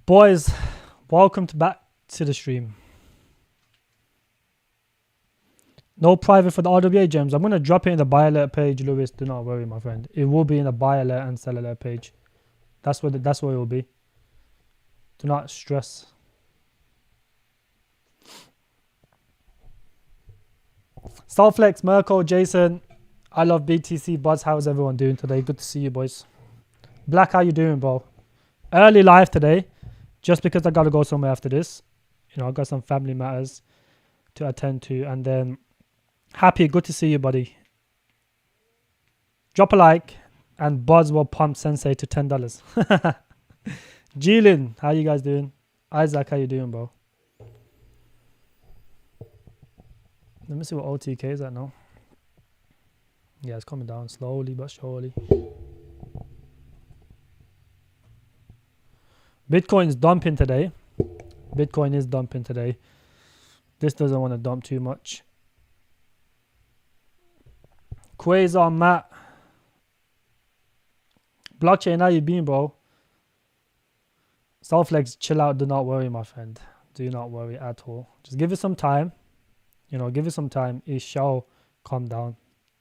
Boys, welcome back to the stream. No private for the RWA gems. I'm going to drop it in the buy alert page, Lewis. Do not worry, my friend. It will be in the buy alert and sell alert page. That's what it will be. Do not stress. Starflex, Merkel, Jason. I love BTC. Buzz, how's everyone doing today? Good to see you, boys. Black, how you doing, bro? Early live today, just because I got to go somewhere after this. You know, I got some family matters to attend to. And then, Happy, good to see you, buddy. Drop a like, and Buzz will pump Sensei to $10. Jilin, how you guys doing? Isaac, how you doing, bro? Let me see what OTK is at now. Yeah, it's coming down slowly but surely. Bitcoin is dumping today. Bitcoin is dumping today. This doesn't want to dump too much. Quasar Matt. Blockchain, how you been, bro? Soulflex, chill out. Do not worry, my friend. Do not worry at all. Just give it some time. You know, give it some time. It shall calm down.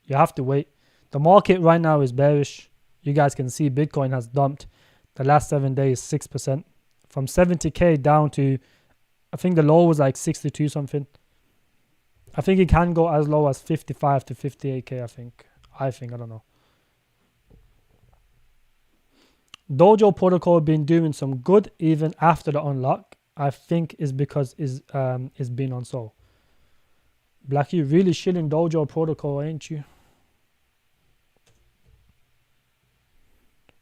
You have to wait. The market right now is bearish. You guys can see Bitcoin has dumped the last 7 days 6%. From 70k down to, I think the low was like 62 something. I think it can go as low as 55 to 58k, I don't know. Dojo protocol been doing some good even after the unlock. I think is because it's been on sold. Black, you really shilling Dojo protocol, ain't you?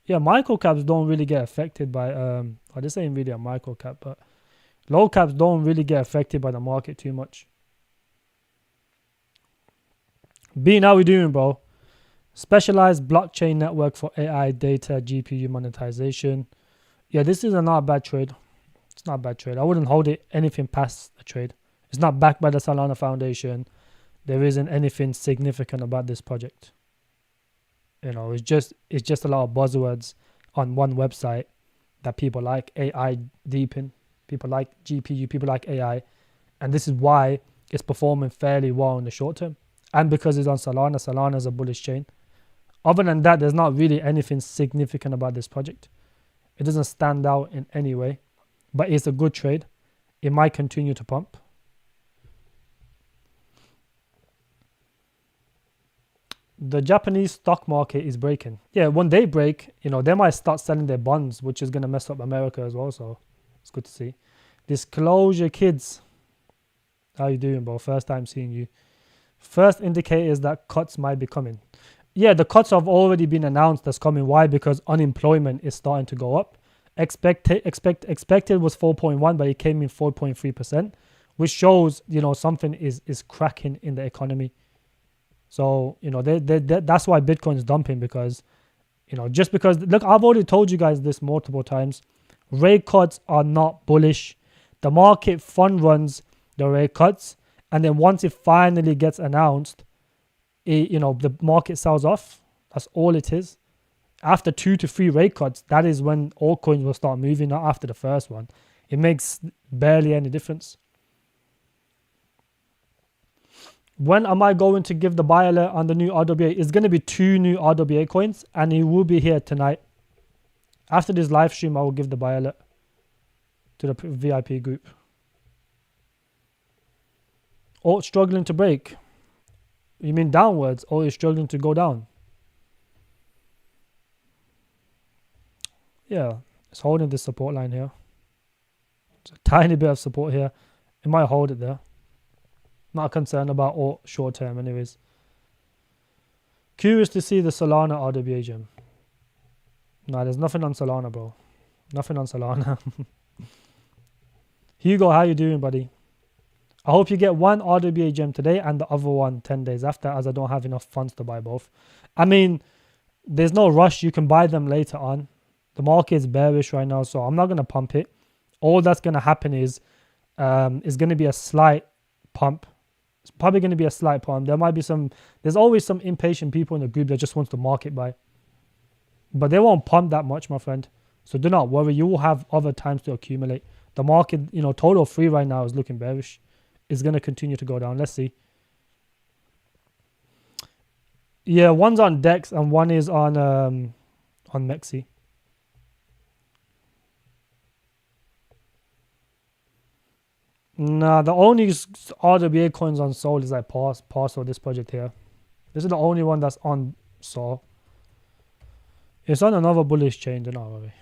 Yeah, micro caps don't really get affected by this ain't really a micro cap, but low caps don't really get affected by the market too much. Bean, how we doing, bro? Specialized blockchain network for AI data GPU monetization. Yeah, this is not a bad trade. It's not a bad trade. I wouldn't hold it anything past a trade. It's not backed by the Solana Foundation. There isn't anything significant about this project. You know, it's just a lot of buzzwords on one website that people like. AI deepen. People like GPU. People like AI. And this is why it's performing fairly well in the short term. And because it's on Solana. Solana is a bullish chain. Other than that, there's not really anything significant about this project. It doesn't stand out in any way. But it's a good trade. It might continue to pump. The Japanese stock market is breaking. Yeah, when they break, you know, they might start selling their bonds, which is going to mess up America as well. So it's good to see. Disclosure kids. How you doing, bro? First time seeing you. First indicators that cuts might be coming. Yeah, the cuts have already been announced as coming. Why? Because unemployment is starting to go up. Expected was 4.1, but it came in 4.3%, which shows, you know, something is cracking in the economy. So, you know, that's why Bitcoin is dumping, because, you know, just because, look, I've already told you guys this multiple times. Rate cuts are not bullish. The market fund runs the rate cuts. And then once it finally gets announced, you know, the market sells off. That's all it is. After 2 to 3 rate cuts, that is when altcoins will start moving, not after the first one. It makes barely any difference. When am I going to give the buy alert on the new RWA? It's going to be 2 new RWA coins, and it will be here tonight. After this live stream, I will give the buy alert to the VIP group. Or struggling to break. You mean downwards, or is struggling to go down? Yeah, it's holding this support line here. It's a tiny bit of support here. It might hold it there. Not concerned about all short term anyways. Curious to see the Solana RWA gem. Nah, there's nothing on Solana, bro. Nothing on Solana. Hugo, how you doing, buddy? I hope you get one RWA gem today and the other one 10 days after, as I don't have enough funds to buy both. I mean, there's no rush. You can buy them later on. The market is bearish right now, so I'm not going to pump it. All that's going to happen is going to be a slight pump. It's probably going to be a slight pump. There's always some impatient people in the group that just wants to market buy. But they won't pump that much, my friend. So do not worry, you will have other times to accumulate. The market, total free right now is looking bearish. It's going to continue to go down. Let's see. Yeah, one's on Dex and one is on Mexi. Nah, the only RWA coins on Sol is like Parcel, this project here. This is the only one that's on Sol. It's on another bullish chain, do not worry.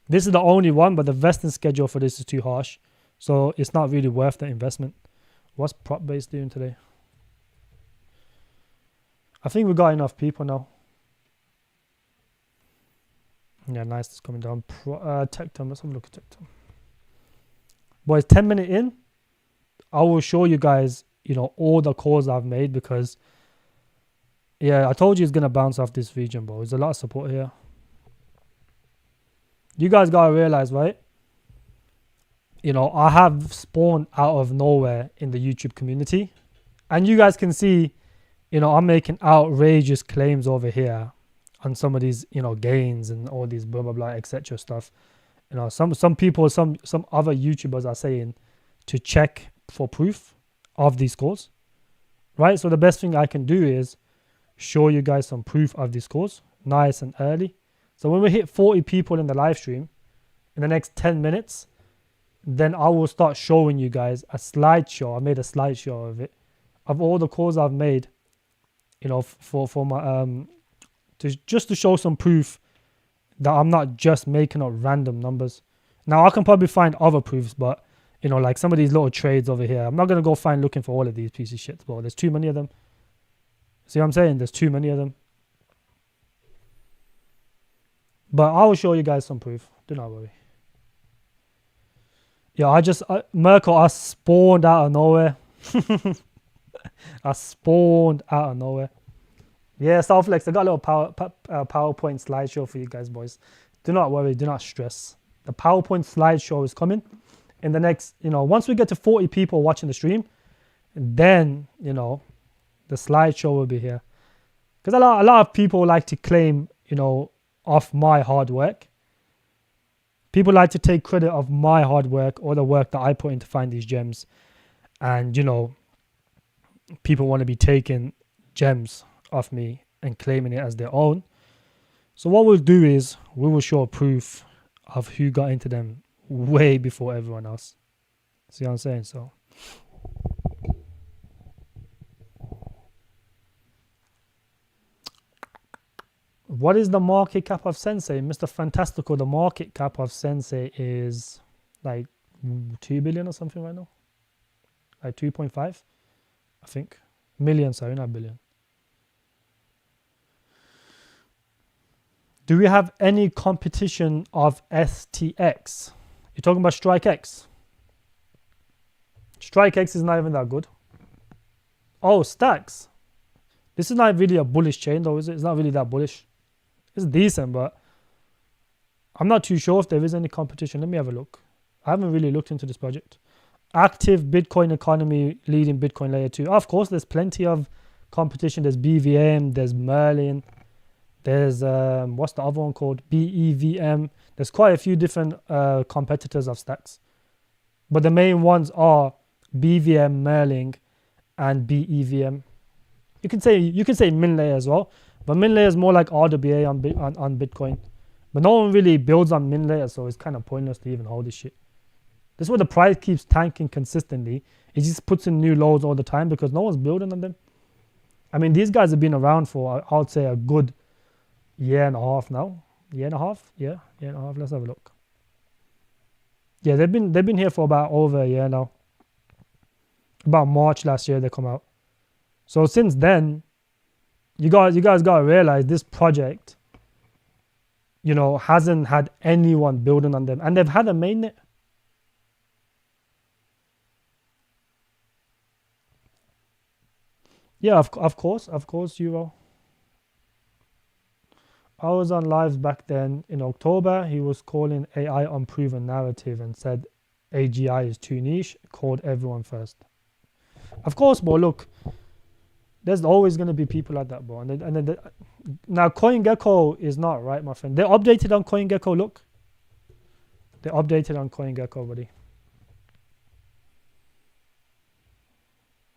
This is the only one, but the vesting schedule for this is too harsh. So it's not really worth the investment. What's prop base doing today? I think we got enough people now. Yeah, nice. It's coming down. Tectum. Let's have a look at Tectum. Boys, 10 minutes in, I will show you guys, all the calls I've made because, yeah, I told you it's going to bounce off this region, bro. There's a lot of support here. You guys got to realize, right? I have spawned out of nowhere in the YouTube community. And you guys can see, I'm making outrageous claims over here on some of these, gains and all these blah, blah, blah, etc. stuff. Some people, some other YouTubers are saying to check for proof of these calls, right? So the best thing I can do is show you guys some proof of these calls, nice and early. So when we hit 40 people in the live stream in the next 10 minutes, then I will start showing you guys a slideshow. I made a slideshow of it, of all the calls I've made, for my just to show some proof that I'm not just making up random numbers. Now I can probably find other proofs, but like some of these little trades over here, I'm not gonna go looking for all of these pieces of shit. Well, there's too many of them. See what I'm saying? There's too many of them. But I will show you guys some proof. Do not worry. Yeah, Merkel, I spawned out of nowhere. I spawned out of nowhere. Yeah, Southflex, I got a little PowerPoint slideshow for you guys, boys. Do not worry, do not stress. The PowerPoint slideshow is coming in the next, once we get to 40 people watching the stream, then, the slideshow will be here. Because a lot of people like to claim, off my hard work. People like to take credit of my hard work or the work that I put in to find these gems. And, people want to be taking gems off me and claiming it as their own. So what we'll do is we will show proof of who got into them way before everyone else. See what I'm saying? So what is the market cap of Sensei? Mr. Fantastical, the market cap of Sensei is like 2 billion or something right now. Like 2.5, I think. Million, sorry, not billion. Do we have any competition of STX? You're talking about StrikeX? StrikeX is not even that good. Oh, Stacks. This is not really a bullish chain though, is it? It's not really that bullish. It's decent, but I'm not too sure if there is any competition. Let me have a look. I haven't really looked into this project. Active Bitcoin economy leading Bitcoin layer 2. Of course, there's plenty of competition. There's BVM, there's Merlin, there's what's the other one called? BEVM. There's quite a few different competitors of Stacks. But the main ones are BVM, Merlin, and BEVM. You can say min layer as well. But min layer is more like RWA on Bitcoin. But no one really builds on min layer, so it's kind of pointless to even hold this shit. This is where the price keeps tanking consistently. It just puts in new lows all the time because no one's building on them. I mean, these guys have been around for, I would say, a good year and a half now. Year and a half? Yeah, year and a half. Let's have a look. Yeah, they've been here for about over a year now. About March last year they come out. So since then, you guys gotta realize this project, hasn't had anyone building on them, and they've had a mainnet. Yeah, of course, Euro. I was on lives back then in October. He was calling AI unproven narrative and said AGI is too niche. Called everyone first. Of course, but look, There's always going to be people like that, bro. Now CoinGecko is not right, my friend. They updated on CoinGecko. Look, they updated on CoinGecko, buddy.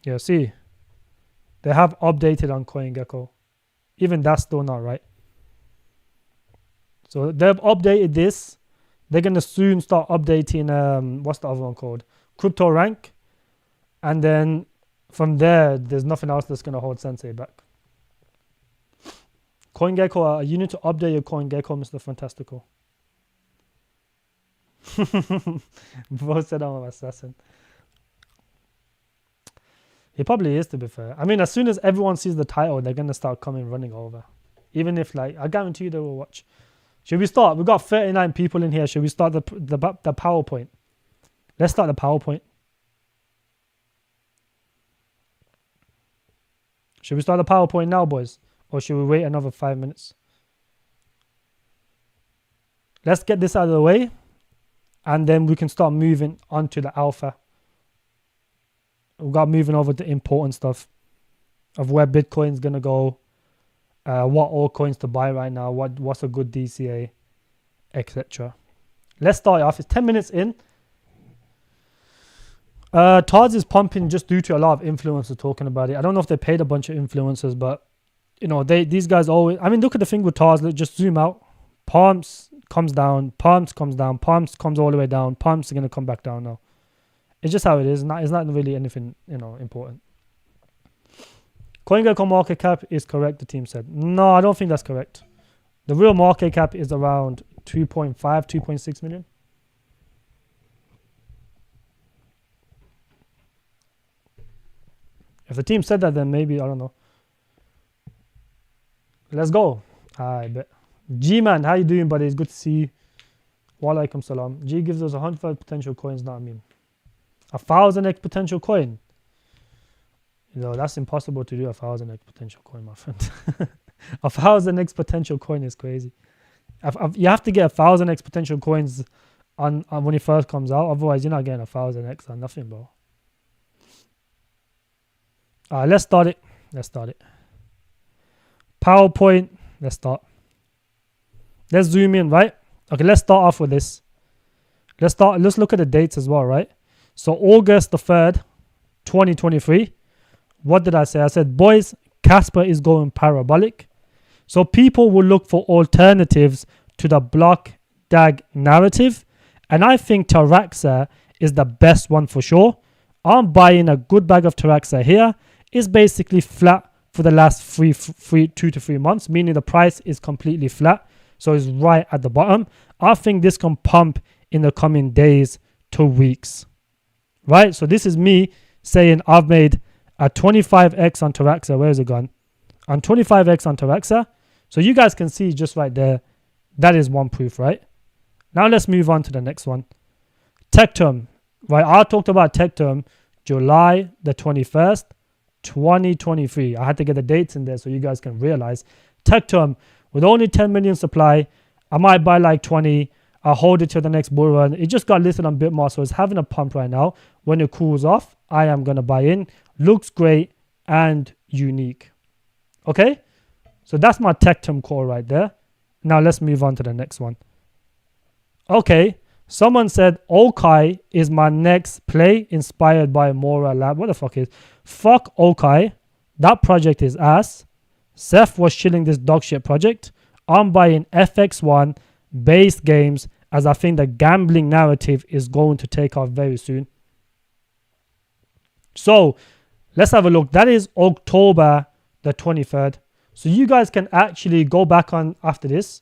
Yeah, see, they have updated on CoinGecko. Even that's still not right. So they've updated this. They're gonna soon start updating. What's the other one called? Crypto Rank, and then from there's nothing else that's gonna hold Sensei back. CoinGecko, you need to update your CoinGecko, Mr. Fantastical. Bro said I'm an assassin. He probably is, to be fair. I mean, as soon as everyone sees the title, they're gonna start coming running over. Even if, like, I guarantee you they will watch. Should we start? We've got 39 people in here. Should we start the PowerPoint? Let's start the PowerPoint. Should we start the PowerPoint now, boys? Or should we wait another 5 minutes? Let's get this out of the way, and then we can start moving on to the alpha. We've got moving over to important stuff of where Bitcoin's going to go, what altcoins to buy right now, what's a good DCA, etc. Let's start off. It's 10 minutes in. TARS is pumping just due to a lot of influencers talking about it. I don't know if they paid a bunch of influencers, but you know, these guys always, I mean, look at the thing with TARS. Just zoom out. Palms comes down, palms comes down, palms comes all the way down, palms are going to come back down now. It's just how it is. It's not really anything, important. CoinGecko market cap is correct, the team said. No, I don't think that's correct. The real market cap is around 2.5, 2.6 million. If the team said that, then maybe, I don't know. Let's go. I bet. G-Man, how you doing, buddy? It's good to see you. Wa alaikum salam. G gives us 100 potential coins, not I mean. 1,000x potential coin. That's impossible to do, 1,000x potential coin, my friend. 1,000x potential coin is crazy. You have to get 1,000x potential coins on when it first comes out. Otherwise, you're not getting 1,000x on nothing, bro. Let's start it. PowerPoint. Let's start. Let's zoom in, right? Okay, let's start off with this. Let's look at the dates as well, right? So August the 3rd, 2023. What did I say? I said, boys, Kaspa is going parabolic. So people will look for alternatives to the block DAG narrative. And I think Taraxa is the best one for sure. I'm buying a good bag of Taraxa here. It's basically flat for the last 2 to 3 months, meaning the price is completely flat. So it's right at the bottom. I think this can pump in the coming days to weeks. Right? So this is me saying I've made a 25x on Taraxa. Where's it gone? On 25x on Taraxa. So you guys can see just right there. That is one proof, right? Now let's move on to the next one. Tectum. Right? I talked about Tectum July the 21st, 2023. I had to get the dates in there so you guys can realize. Tectum, with only 10 million supply, I might buy like 20. I'll hold it till the next bull run. It just got listed on Bitmart, so it's having a pump right now. When it cools off, I am going to buy in. Looks great and unique. Okay? So that's my Tectum call right there. Now let's move on to the next one. Okay. Someone said Okai is my next play inspired by Mora Lab. What the fuck is? Fuck Okai. That project is ass. Seth was chilling this dog shit project. I'm buying FX1 based games as I think the gambling narrative is going to take off very soon. So let's have a look. That is October the 23rd. So you guys can actually go back on after this.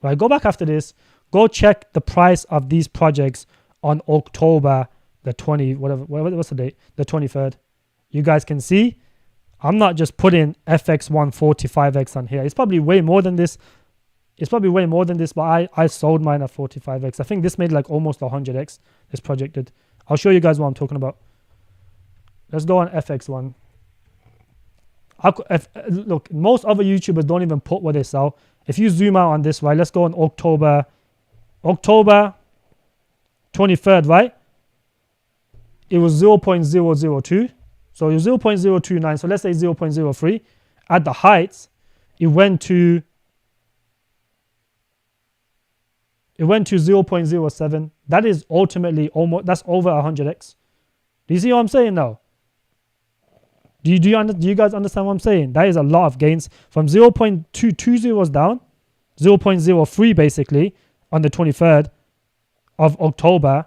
Right, go back after this. Go check the price of these projects on October the 20, what's the date? The 23rd. You guys can see I'm not just putting FX1 45x on here. It's probably way more than this. But I sold mine at 45x. I think this made like almost 100x, this project did. I'll show you guys what I'm talking about. Let's go on FX1. Look, most other YouTubers don't even put what they sell. If you zoom out on this, right, let's go on October 23rd, right? It was 0.002. So 0.029, so let's say 0.03. At the heights, it went to 0.07. That is ultimately almost, that's over 100x. Do you see what I'm saying now? Do you guys understand what I'm saying? That is a lot of gains. From 0.220 was down, 0.03 basically, on the 23rd of October,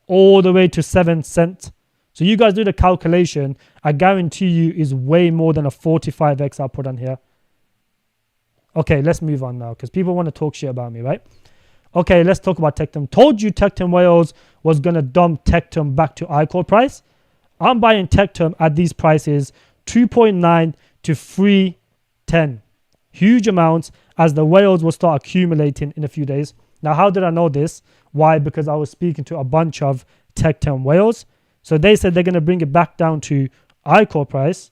all the way to 7 cents. So you guys do the calculation. I guarantee you is way more than a 45x I put on here. Okay, let's move on now because people want to talk shit about me, right? Okay, let's talk about Tectum. Told you Tectum Wales was going to dump Tectum back to iCore price. I'm buying Tectum at these prices, 2.9 to 3.10. Huge amounts as the whales will start accumulating in a few days. Now, how did I know this? Why? Because I was speaking to a bunch of Tectum whales. So they said they're going to bring it back down to iCore price.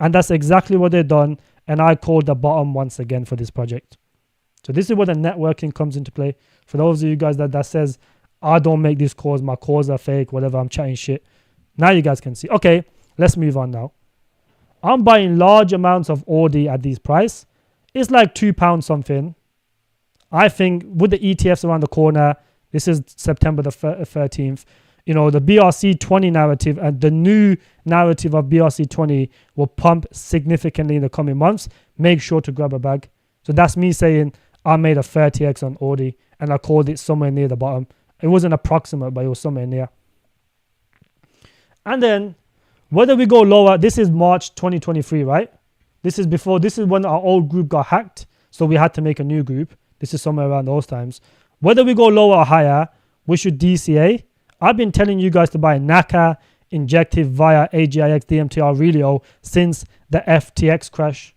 And that's exactly what they've done. And I called the bottom once again for this project. So this is where the networking comes into play. For those of you guys that says, I don't make these calls, my calls are fake, whatever, I'm chatting shit. Now you guys can see. Okay, let's move on now. I'm buying large amounts of Audi at these price. It's like £2 something. I think with the ETFs around the corner, this is September the 13th, you know, the BRC20 narrative and the new narrative of BRC20 will pump significantly in the coming months. Make sure to grab a bag. So that's me saying I made a 30x on Audi and I called it somewhere near the bottom. It wasn't approximate, but it was somewhere near. And then whether we go lower, this is March 2023, right? This is when our old group got hacked. So we had to make a new group. This is somewhere around those times. Whether we go lower or higher, we should DCA. I've been telling you guys to buy NACA, Injective via AGIX, DMTR, Relio since the FTX crash.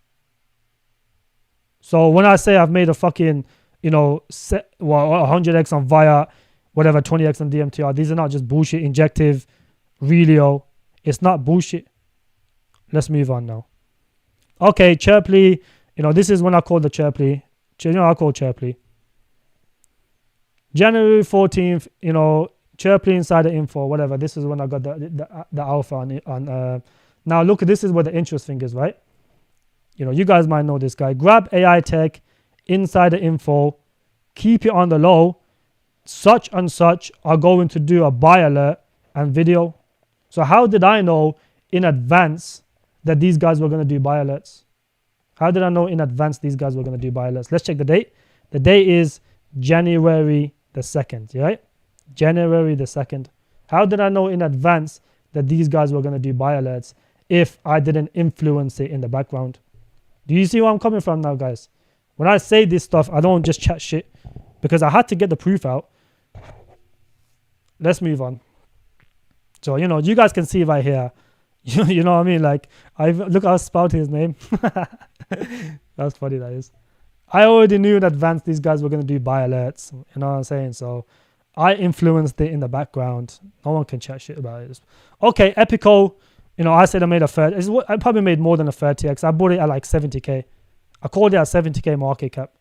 So when I say I've made a fucking, 100x on via, whatever, 20x on DMTR, these are not just bullshit. Injective, Relio, it's not bullshit. Let's move on now. Okay, Chirpley, this is when I called the Chirpley. I called Chirpley. January 14th, Chirpley Insider Info, whatever. This is when I got the alpha on. Now look, this is where the interest thing is, right? You guys might know this guy. Grab AI Tech, Insider Info, keep it on the low. Such and such are going to do a buy alert and video. So how did I know in advance that these guys were going to do buy alerts? How did I know in advance these guys were going to do buy alerts? Let's check the date. The date is January the 2nd, right? January the 2nd. How did I know in advance that these guys were going to do buy alerts if I didn't influence it in the background? Do you see where I'm coming from now, guys? When I say this stuff, I don't just chat shit because I had to get the proof out. Let's move on. So, you guys can see right here. You know what I mean? Like, look how I spelled his name. That's funny, that is. I already knew in advance these guys were going to do buy alerts. You know what I'm saying? So, I influenced it in the background. No one can chat shit about it. Okay, Epico. I said I made a 30. I probably made more than a 30x. I bought it at like 70k. I called it at 70k market cap.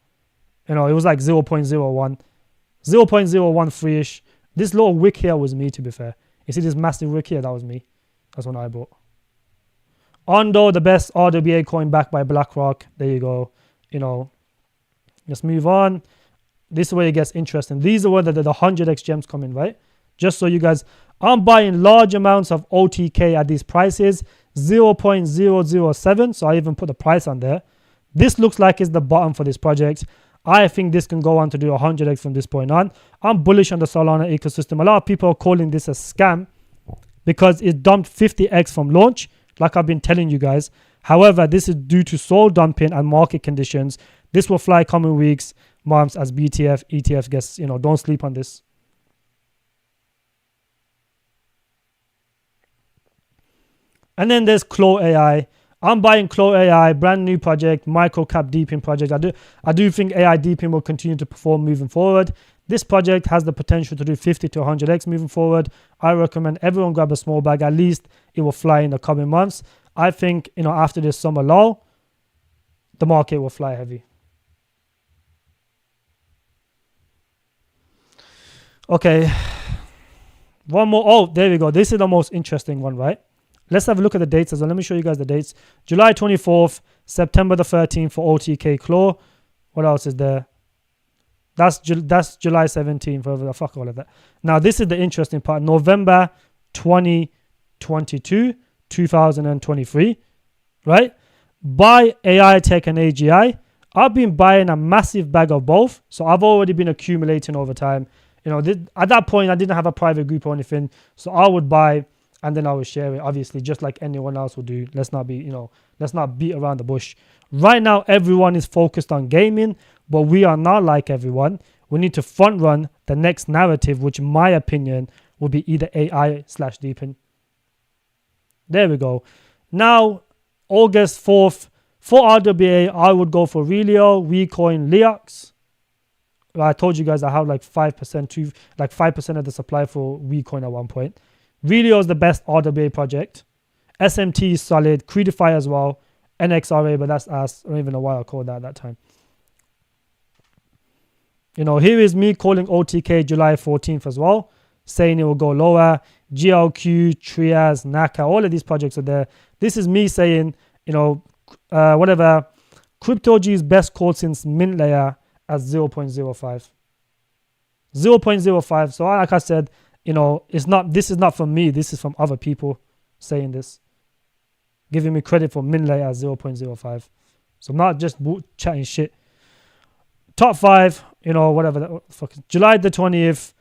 It was like 0.01. 0.013-ish. This little wick here was me, to be fair. You see this massive wick here? That was me. That's what I bought. Ondo, the best RWA coin backed by BlackRock. There you go. Let's move on. This is where it gets interesting. These are where the 100x gems come in, right? Just so you guys, I'm buying large amounts of OTK at these prices, 0.007. So I even put the price on there. This looks like it's the bottom for this project. I think this can go on to do 100x from this point on. I'm bullish on the Solana ecosystem. A lot of people are calling this a scam because it dumped 50x from launch, like I've been telling you guys. However, this is due to soul dumping and market conditions. This will fly coming weeks, months as BTF, ETF gets, don't sleep on this. And then there's Claw AI. I'm buying Claw AI, brand new project, micro cap deeping project. I do think AI deeping will continue to perform moving forward. This project has the potential to do 50 to 100x moving forward. I recommend everyone grab a small bag. At least it will fly in the coming months. I think, after this summer lull, the market will fly heavy. Okay. One more. Oh, there we go. This is the most interesting one, right? let's have a look at the dates as well. Let me show you guys the dates. July 24th, September the 13th for OTK Claw. What else is there? That's July 17th. Whatever the fuck all of that. Now, this is the interesting part. November 2022, 2023, right? Buy AI Tech and AGI. I've been buying a massive bag of both. So I've already been accumulating over time. You know, at that point, I didn't have a private group or anything. So I would buy and then I would share it, obviously, just like anyone else would do. Let's not beat around the bush. Right now, everyone is focused on gaming, but we are not like everyone. We need to front run the next narrative, which in my opinion will be either AI/deepin. There we go. Now, August 4th, for RWA, I would go for Relio, WeCoin, Leox. I told you guys I have like 5% of the supply for WeCoin at one point. Relio is the best RWA project. SMT is solid. Creedify as well. NXRA, but that's ass. I don't even know why I called that at that time. You know, here is me calling OTK July 14th as well, saying it will go lower. GLQ, Trias, Naka, all of these projects are there. This is me saying, you know, whatever. Crypto G's best call since mint layer at 0.05. 0.05. So like I said, you know, this is not from me. This is from other people saying this, giving me credit for min layer at 0.05. So I'm not just chatting shit. Top 5, you know, whatever. July the 20th,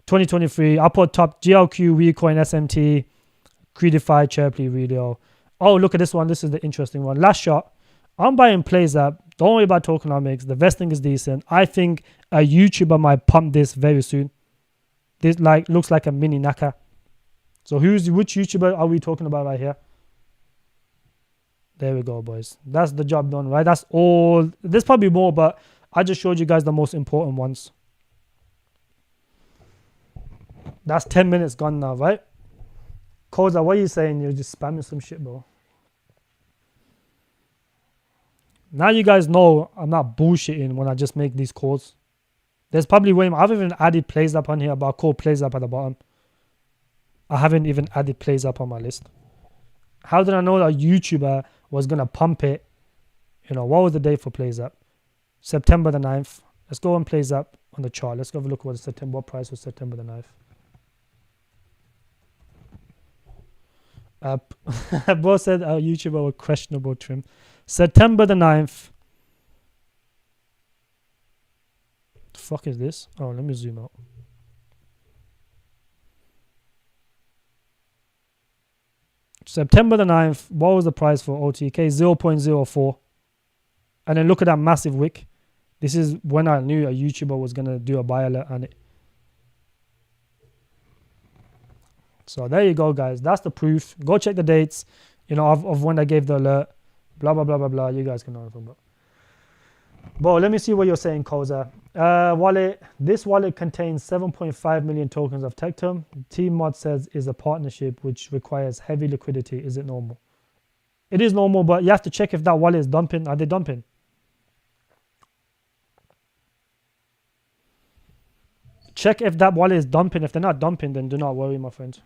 2023. I put top GLQ, WeCoin, SMT, Creedify, Chirpley, Relio. Oh, look at this one. This is the interesting one. Last shot. I'm buying Plays App. Don't worry about tokenomics. The vesting is decent. I think a YouTuber might pump this very soon. This looks like a mini Naka. So which YouTuber are we talking about right here? There we go, boys. That's the job done, right? That's all. There's probably more, but I just showed you guys the most important ones. That's 10 minutes gone now, right? Koza, what are you saying? You're just spamming some shit, bro. Now you guys know I'm not bullshitting when I just make these calls. There's probably way more. I've even added Plays Up on here, but I call Plays Up at the bottom. I haven't even added Plays Up on my list. How did I know that a YouTuber was going to pump it? You know, what was the date for Plays Up? September the 9th. Let's go on Plays Up on the chart. Let's go have a look at what price was September the 9th. Bro said our YouTuber with questionable trim. September the 9th. The fuck is this? Oh, let me zoom out. September the 9th. What was the price for OTK? 0.04. And then look at that massive wick. This is when I knew a YouTuber was going to do a buy alert on it. So there you go, guys. That's the proof. Go check the dates, you know, of when I gave the alert. Blah, blah, blah, blah, blah. You guys can know anything about. Bro, let me see what you're saying, Koza. Wallet. This wallet contains 7.5 million tokens of Tectum. T-Mod says is a partnership which requires heavy liquidity. Is it normal? It is normal, but you have to check if that wallet is dumping. Are they dumping? Check if that wallet is dumping. If they're not dumping, then do not worry, my friend.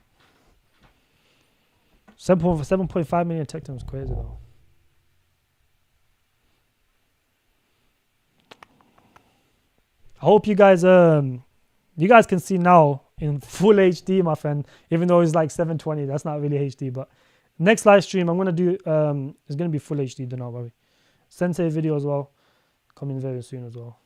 7.5 million Tectum is crazy, though. I hope you guys can see now in full HD, my friend. Even though it's like 720, that's not really HD. But next live stream, I'm gonna do it's gonna be full HD. Do not worry. Sensei video as well, coming very soon as well.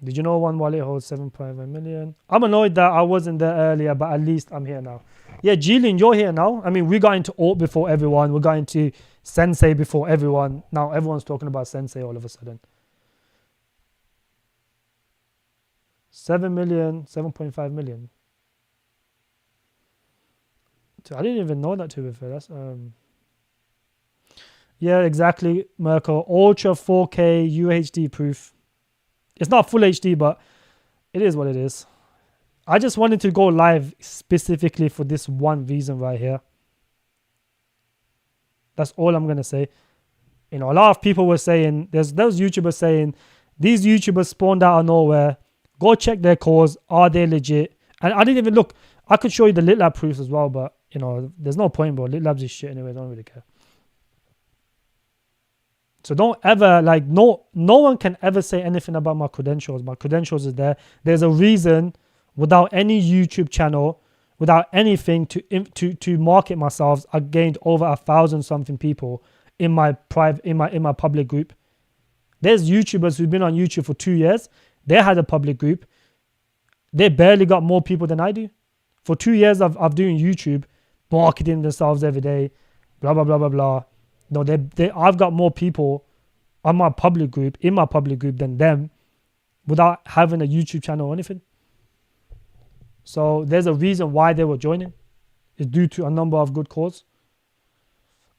Did you know one wallet holds 7.5 million? I'm annoyed that I wasn't there earlier, but at least I'm here now. Yeah, Jilin, you're here now. I mean, we got into Alt before everyone. We got into Sensei before everyone. Now everyone's talking about Sensei all of a sudden. 7 million, 7.5 million. I didn't even know that, to be fair. That's yeah, exactly, Merkel. Ultra 4K UHD proof. It's not full HD, but it is what it is. I just wanted to go live specifically for this one reason right here. That's all I'm going to say. You know, a lot of people were saying, there's those YouTubers saying, these YouTubers spawned out of nowhere. Go check their calls. Are they legit? And I didn't even look. I could show you the LitLab proofs as well, but there's no point, bro. Labs is shit anyway. I don't really care. So don't ever no one can ever say anything about my credentials. My credentials is there. There's a reason, without any YouTube channel, without anything to market myself, I gained over 1,000 something people in my public group. There's YouTubers who've been on YouTube for 2 years. They had a public group. They barely got more people than I do. For 2 years of doing YouTube, marketing themselves every day, blah blah blah blah blah. No, I've got more people on my public group, in my public group, than them, without having a YouTube channel or anything. So there's a reason why they were joining. It's due to a number of good cause.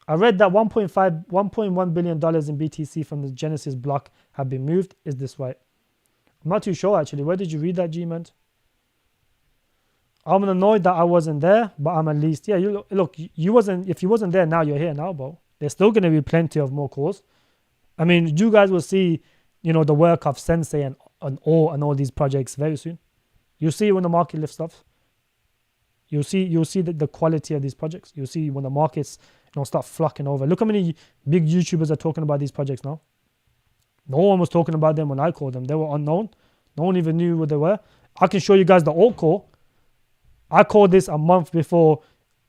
I read that $1.1 billion in BTC from the Genesis block have been moved. Is this right? I'm not too sure actually. Where did you read that, G-Man? I'm annoyed that I wasn't there, but I'm at least, yeah, look, if you wasn't there now, you're here now, bro. There's still going to be plenty of more calls. I mean, you guys will see, the work of Sensei and all these projects very soon. You'll see when the market lifts up. You'll see the quality of these projects. You'll see when the markets start flocking over. Look how many big YouTubers are talking about these projects now. No one was talking about them when I called them. They were unknown. No one even knew what they were. I can show you guys the alt call. I called this a month before,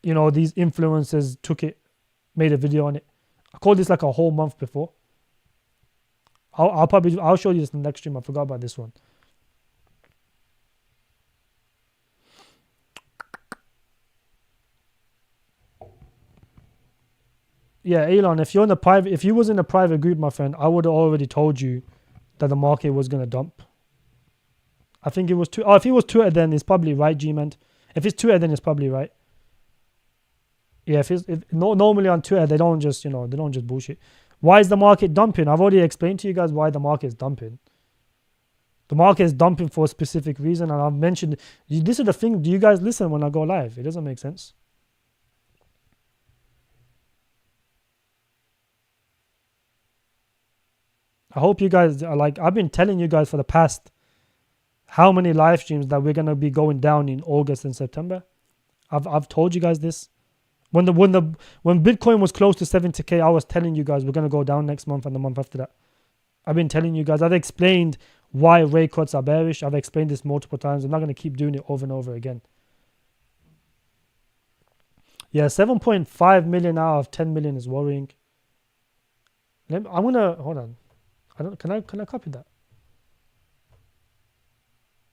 these influencers took it, made a video on it. I called this like a whole month before. I'll show you this in the next stream. I forgot about this one. Yeah, Elon, if you was in a private group, my friend, I would have already told you that the market was gonna dump. I think it was if it was Twitter, then it's probably right, G-Man. If it's Twitter, then it's probably right. Yeah, normally on Twitter they don't just bullshit. Why is the market dumping? I've already explained to you guys why the market is dumping. The market is dumping for a specific reason, and I've mentioned this is the thing. Do you guys listen when I go live? It doesn't make sense. I hope you guys are I've been telling you guys for the past how many live streams that we're gonna be going down in August and September. I've told you guys this. When Bitcoin was close to 70k, I was telling you guys we're gonna go down next month and the month after that. I've been telling you guys. I've explained why rate cuts are bearish. I've explained this multiple times. I'm not gonna keep doing it over and over again. Yeah, 7.5 million out of 10 million is worrying. I'm gonna hold on. Can I copy that?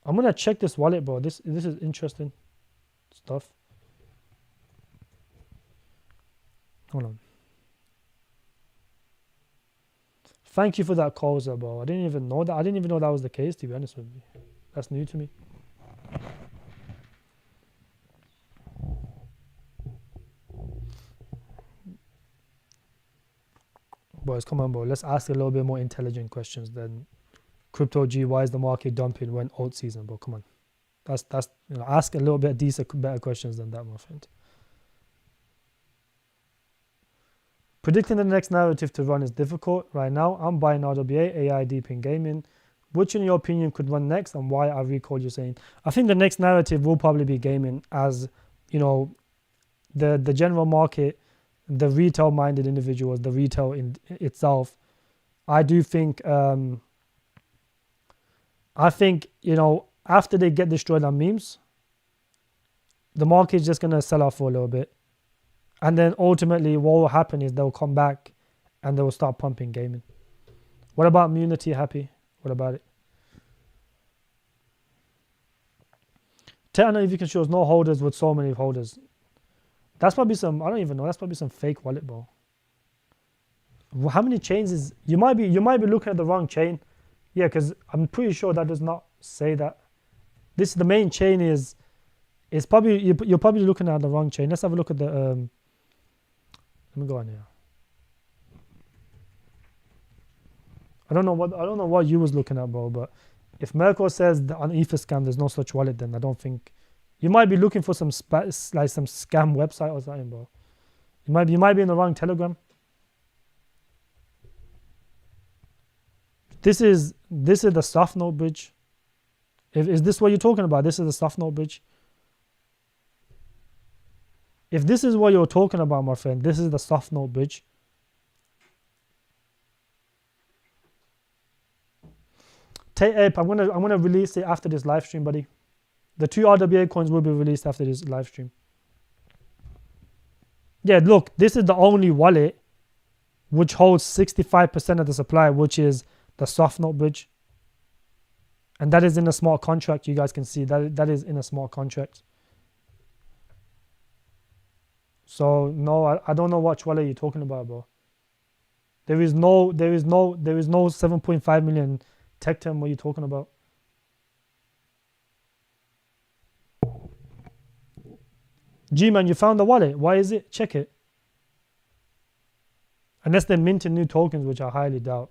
I'm gonna check this wallet, bro. This is interesting stuff. Hold on. Thank you for that call, bro. I didn't even know that. I didn't even know that was the case, to be honest with you. That's new to me. Boys, come on, bro. Let's ask a little bit more intelligent questions than crypto G. Why is the market dumping when alt season, bro? Come on. That's ask a little bit better questions than that, my friend. Predicting the next narrative to run is difficult. Right now, I'm buying RWA, AI deep in gaming. Which, in your opinion, could run next, and why? I recall you saying. I think the next narrative will probably be gaming, as the general market, the retail-minded individuals, the retail in itself. I do think. After they get destroyed on memes, the market's just gonna sell off for a little bit. And then ultimately what will happen is they'll come back and they will start pumping gaming. What about Munity Happy? What about it? Tectum, if you can show us no holders with so many holders. That's probably some, I don't even know, that's probably some fake wallet, bro. How many chains is, you might be looking at the wrong chain. Yeah, because I'm pretty sure that does not say that. The main chain is probably, you're probably looking at the wrong chain. Let's have a look at the, let me go on here. I don't know what you was looking at, bro, but if Merkel says that on Etherscam there's no such wallet, then I don't think you might be looking for some some scam website or something, bro. You might be in the wrong Telegram. This is the soft node bridge. Is this what you're talking about? This is the soft node bridge. If this is what you're talking about, my friend, this is the soft note bridge. Ape, I'm gonna release it after this live stream, buddy. The 2 RWA coins will be released after this live stream. Yeah, look, this is the only wallet which holds 65% of the supply, which is the soft note bridge. And that is in a smart contract. You guys can see that is in a smart contract. So no, I don't know what wallet you're talking about, bro. There is no 7.5 million Tectum. What are you talking about? G-Man, you found the wallet. Why is it? Check it. Unless they're minting new tokens, which I highly doubt.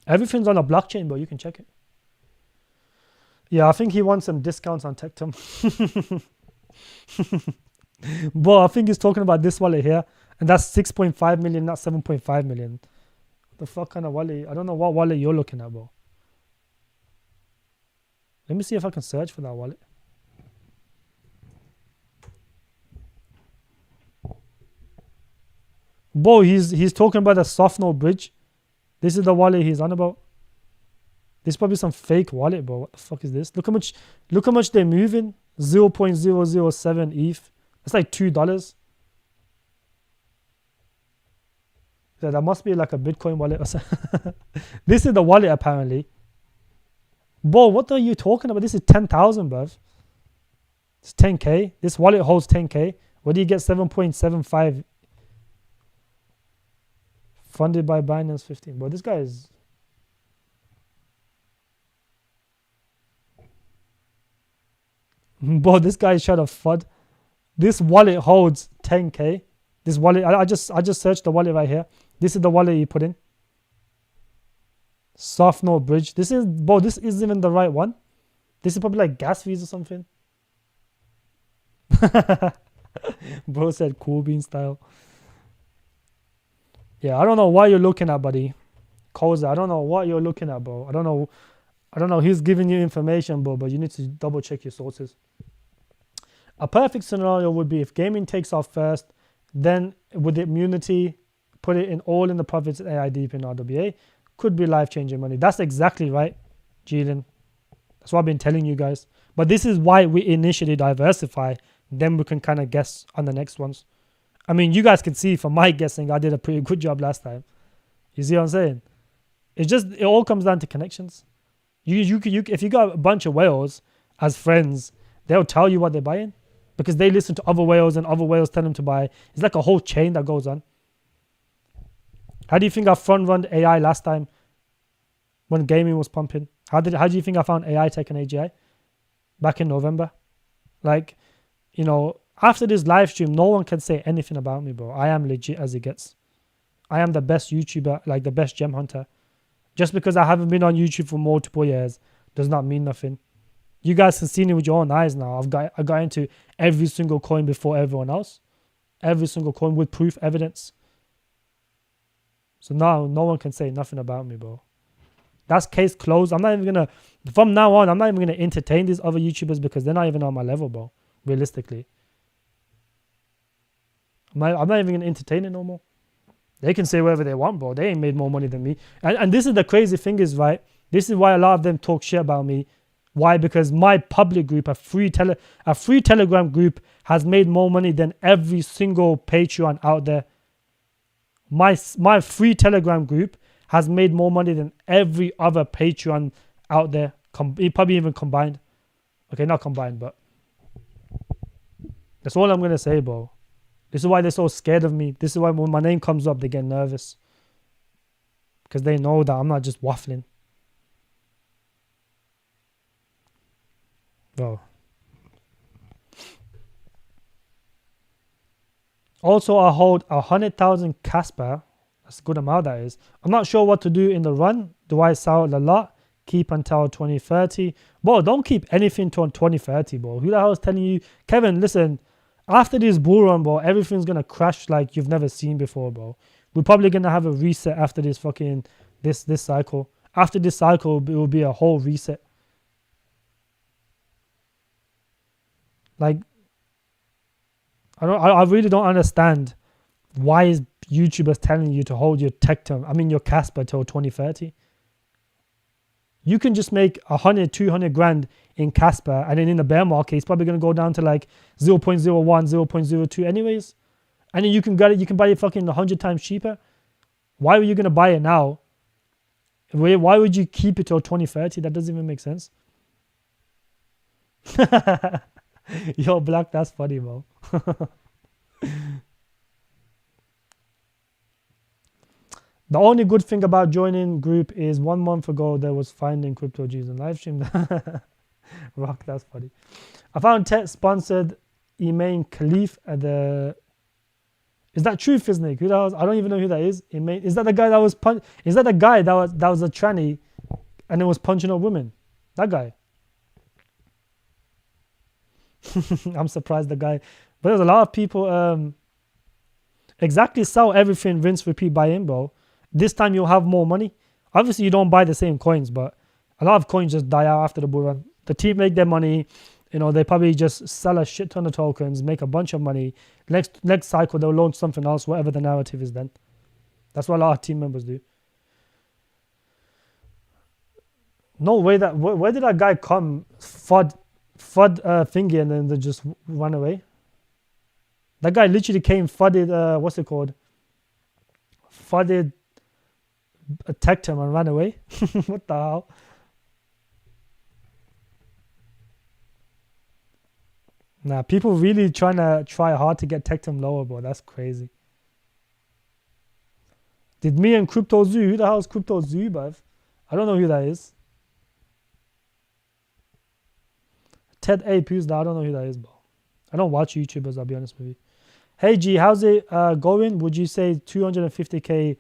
Everything's on a blockchain, bro. You can check it. Yeah, I think he wants some discounts on Tectum. Bro, I think he's talking about this wallet here. And that's 6.5 million, not 7.5 million. What the fuck kind of wallet? I don't know what wallet you're looking at, bro. Let me see if I can search for that wallet. Bro, he's talking about a soft note bridge. This is the wallet he's on about. This is probably some fake wallet, bro. What the fuck is this? Look how much they're moving. 0.007 ETH. That's like $2. So that must be like a Bitcoin wallet or something. This is the wallet apparently. Bro, what are you talking about? This is 10,000, bruv. It's 10k. This wallet holds 10k. Where do you get 7.75? Funded by Binance 15. Bro, this guy is... Bro, this guy is trying to FUD. This wallet holds 10k. This wallet, I just searched the wallet right here. This is the wallet you put in. Soft note bridge. This isn't even the right one. This is probably like gas fees or something. Bro said cool bean style. Yeah, I don't know what you're looking at, buddy. Koza, I don't know what you're looking at, bro. I don't know. He's giving you information, bro, but you need to double check your sources. A perfect scenario would be if gaming takes off first, then with the immunity, put it in all in the profits at AIDP and RWA. Could be life-changing money. That's exactly right, Jilin. That's what I've been telling you guys. But this is why we initially diversify. Then we can kind of guess on the next ones. I mean, you guys can see from my guessing, I did a pretty good job last time. You see what I'm saying? It all comes down to connections. You if you got a bunch of whales as friends, they'll tell you what they're buying because they listen to other whales and other whales tell them to buy. It's like a whole chain that goes on. How do you think I front-run AI last time when gaming was pumping? How do you think I found AI Tech and AGI back in November? Like, after this live stream, no one can say anything about me, bro. I am legit as it gets. I am the best YouTuber, like the best gem hunter. Just because I haven't been on YouTube for multiple years does not mean nothing. You guys can see it with your own eyes now. I got into every single coin before everyone else. Every single coin with proof, evidence. So now no one can say nothing about me, bro. That's case closed. From now on, I'm not even going to entertain these other YouTubers because they're not even on my level, bro. Realistically. I'm not even going to entertain it no more. They can say whatever they want, bro. They ain't made more money than me. And this is the crazy thing is, right? This is why a lot of them talk shit about me. Why? Because my public group, a free Telegram group has made more money than every single Patreon out there. My free Telegram group has made more money than every other Patreon out there. Probably even combined. Okay, not combined, but that's all I'm going to say, bro. This is why they're so scared of me. This is why when my name comes up, they get nervous. Because they know that I'm not just waffling. Bro. Also, I hold 100,000 Kaspa. That's a good amount, that is. I'm not sure what to do in the run. Do I sell a lot? Keep until 2030? Bro, don't keep anything till 2030, bro. Who the hell is telling you? Kevin, listen. After this bull run, bro, everything's going to crash like you've never seen before, bro. We're probably going to have a reset after this fucking, this cycle. After this cycle, it will be a whole reset. Like, I really don't understand why is YouTubers telling you to hold your Tectum, your Kaspa till 2030. You can just make 100, 200 grand in Kaspa, and then in the bear market, it's probably going to go down to like 0.01, 0.02 anyways. And then you can buy it fucking 100 times cheaper. Why are you going to buy it now? Why would you keep it till 2030? That doesn't even make sense. Yo, Black, that's funny, bro. The only good thing about joining group is 1 month ago there was finding crypto G's and live stream. Rock, that's funny. I found Tet sponsored Emain Khalif at the. Is that true, Fiznik? Who that was? I don't even know who that is. Is that the guy that was Is that the guy that was a tranny, and it was punching up women? That guy. I'm surprised the guy. But there's a lot of people. Exactly, sell everything, rinse, repeat, buy in, bro. This time you'll have more money. Obviously, you don't buy the same coins, but a lot of coins just die out after the bull run. The team make their money. They probably just sell a shit ton of tokens, make a bunch of money. Next cycle, they'll launch something else, whatever the narrative is then. That's what a lot of team members do. No way where did that guy come? FUD thingy and then they just run away. That guy literally came, fudded, what's it called? Fudded attacked him and ran away. What the hell? Nah, people really try hard to get Tectum lower, bro. That's crazy. Did me and Crypto Zoo? Who the hell is Crypto Zoo, bruv? I don't know who that is. Ted Ape, who's that? I don't know who that is, bro. I don't watch YouTubers, I'll be honest with you. Hey G, how's it going? Would you say 250k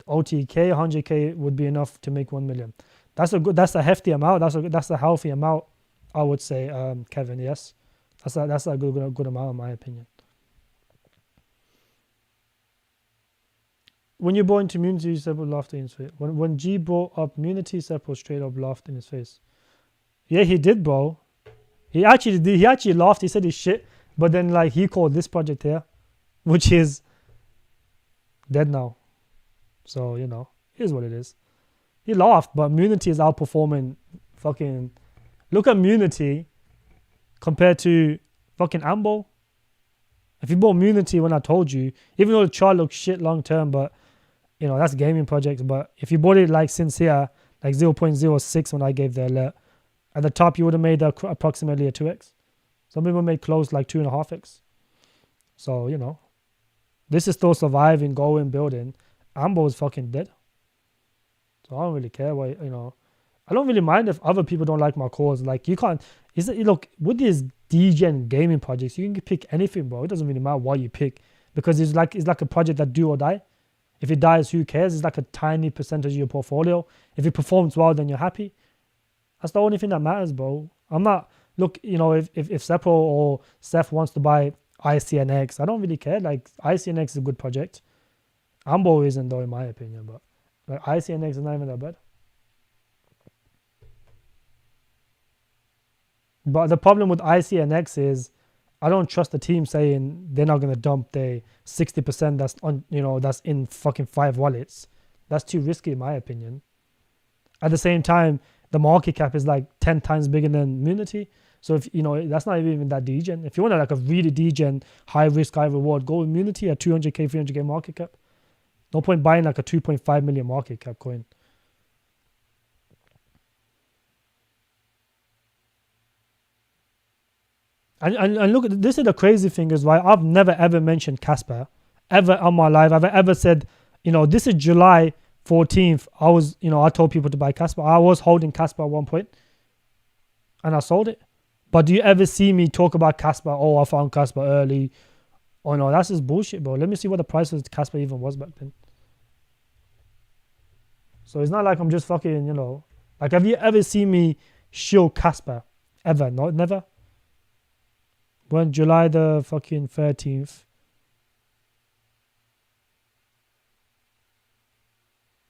OTK, 100k would be enough to make 1 million? That's a hefty amount. That's a healthy amount, I would say, Kevin. Yes, that's a good amount in my opinion. When you brought into Munity, you said laughter in his face. When G brought up Munity, Seppo straight up laughed in his face. Yeah, he did, bro. He actually laughed. He said his shit, but then like he called this project here, which is dead now. So here's what it is. He laughed, but Munity is outperforming. Fucking look at Munity compared to fucking Ambo. If you bought Munity when I told you, even though the chart looks shit long term, but that's gaming projects. But if you bought it like Sincere, like 0.06 when I gave the alert, at the top you would have made approximately a 2x. Some people made close like 2.5x. So this is still surviving, going, building. Ambo is fucking dead. So I don't really care what I don't really mind if other people don't like my cause. Like you can't. Look, with these degen gaming projects, you can pick anything, bro. It doesn't really matter what you pick because it's like a project that do or die. If it dies, who cares? It's like a tiny percentage of your portfolio. If it performs well, then you're happy. That's the only thing that matters, bro. I'm not. Look, if Seppo or Seth wants to buy ICNX, I don't really care. Like ICNX is a good project. Ambo isn't though, in my opinion, but like ICNX is not even that bad. But the problem with ICNX is I don't trust the team saying they're not gonna dump their 60% that's on that's in fucking 5 wallets. That's too risky in my opinion. At the same time, the market cap is like 10 times bigger than Munity. So if that's not even that degen. If you want like a really degen, high risk, high reward, go with Munity at 200k, 300k market cap. No point buying like a 2.5 million market cap coin. And look, this is the crazy thing is why I've never ever mentioned Kaspa ever on my life. I've ever said, this is July 14th. I told people to buy Kaspa. I was holding Kaspa at one point and I sold it. But do you ever see me talk about Kaspa? Oh, I found Kaspa early. Oh no, that's just bullshit, bro. Let me see what the price of Kaspa even was back then. So it's not like I'm just fucking, like have you ever seen me show Kaspa? Ever? No, never. When July the fucking 13th.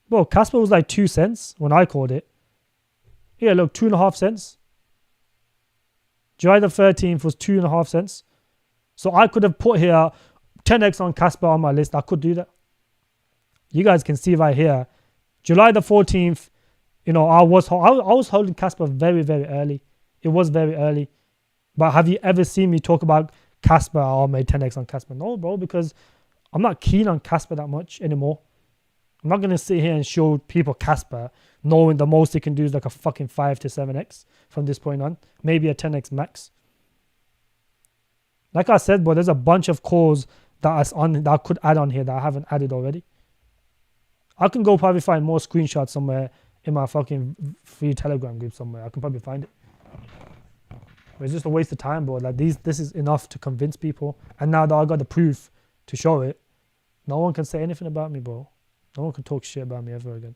Bro, Kaspa was like 2 cents when I called it. Yeah, look, 2.5 cents. July the 13th was 2.5 cents. So I could have put here 10x on Kaspa on my list. I could do that. You guys can see right here, July the 14th, you know, I was holding Kaspa very, very early. It was very early. But have you ever seen me talk about Kaspa? I made 10x on Kaspa. No, bro, because I'm not keen on Kaspa that much anymore. I'm not going to sit here and show people Kaspa knowing the most it can do is like a fucking 5 to 7x from this point on. Maybe a 10x max. Like I said, bro, there's a bunch of calls that I could add on here that I haven't added already. I can go probably find more screenshots somewhere in my fucking free Telegram group somewhere. I can probably find it. But it's just a waste of time, bro. Like this is enough to convince people. And now that I got the proof to show it, no one can say anything about me, bro. No one can talk shit about me ever again.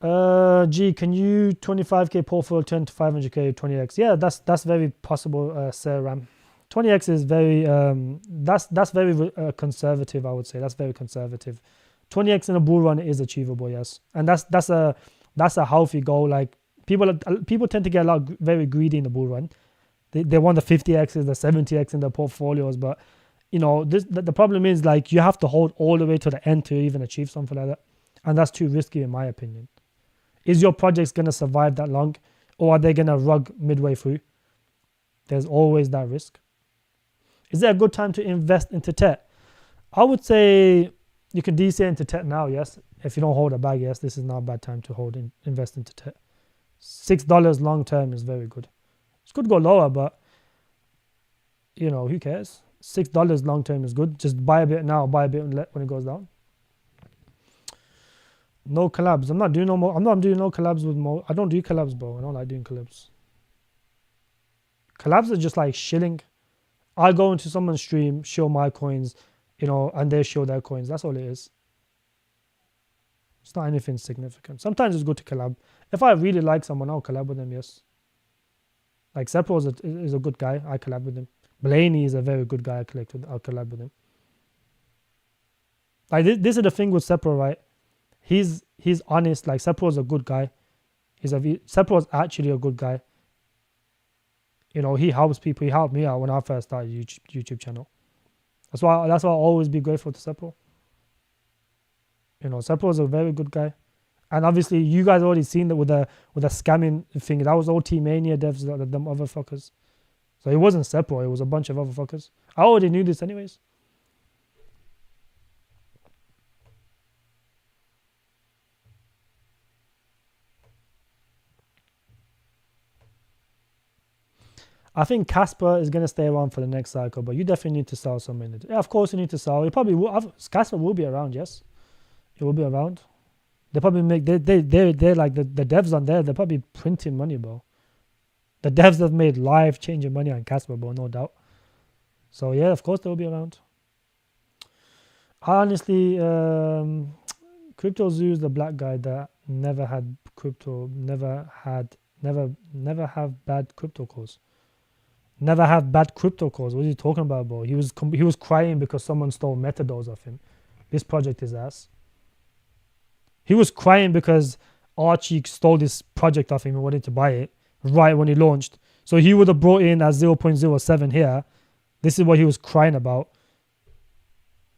Can you 25k portfolio turn to 500k 20x? Yeah, that's very possible, Sir Ram. 20x is very that's very conservative, I would say. That's very conservative. 20x in a bull run is achievable, yes, and that's a healthy goal. Like people tend to get very greedy in the bull run. They want the 50x's, the 70x in their portfolios, but you know the problem is like you have to hold all the way to the end to even achieve something like that, and that's too risky in my opinion. Is your project going to survive that long, or are they going to rug midway through? There's always that risk. Is there a good time to invest into tech? I would say you can DC into tech now, yes. If you don't hold a bag, yes, this is not a bad time to invest into tech. $6 long term is very good. It could go lower, but you know, who cares? $6 long term is good. Just buy a bit now, buy a bit when it goes down. No collabs. I'm not doing no collabs with more. I don't do collabs, bro. I don't like doing collabs. Collabs are just like shilling. I go into someone's stream, show my coins, you know, and they show their coins. That's all it is. It's not anything significant. Sometimes it's good to collab. If I really like someone, I'll collab with them, yes. Like Seppo is a good guy. I collab with him. Blaney is a very good guy. I'll collab with him. Like this is the thing with Seppo, right? He's honest. Like Seppo is a good guy. Seppo is actually a good guy. You know, he helps people. He helped me out when I first started YouTube channel. That's why I'll always be grateful to Seppo. You know, Seppo is a very good guy. And obviously you guys already seen that with the scamming thing. That was OT Mania devs, them other fuckers. So it wasn't Seppo, it was a bunch of other fuckers. I already knew this anyways. I think Kaspa is going to stay around for the next cycle, but you definitely need to sell some in it. Yeah, of course you need to sell. It probably will. Kaspa will be around, yes. It will be around. They probably make, they're like the devs on there, they're probably printing money, bro. The devs have made life-changing money on Kaspa, bro, no doubt. So yeah, of course they'll be around. Honestly, Crypto Zoo is the black guy that never had crypto, never have bad crypto calls. Never have bad crypto calls. What are you talking about, bro? He was crying because someone stole metadose off him. This project is ass. He was crying because Archie stole this project off him and wanted to buy it right when he launched. So he would have brought in at 0.07 here. This is what he was crying about.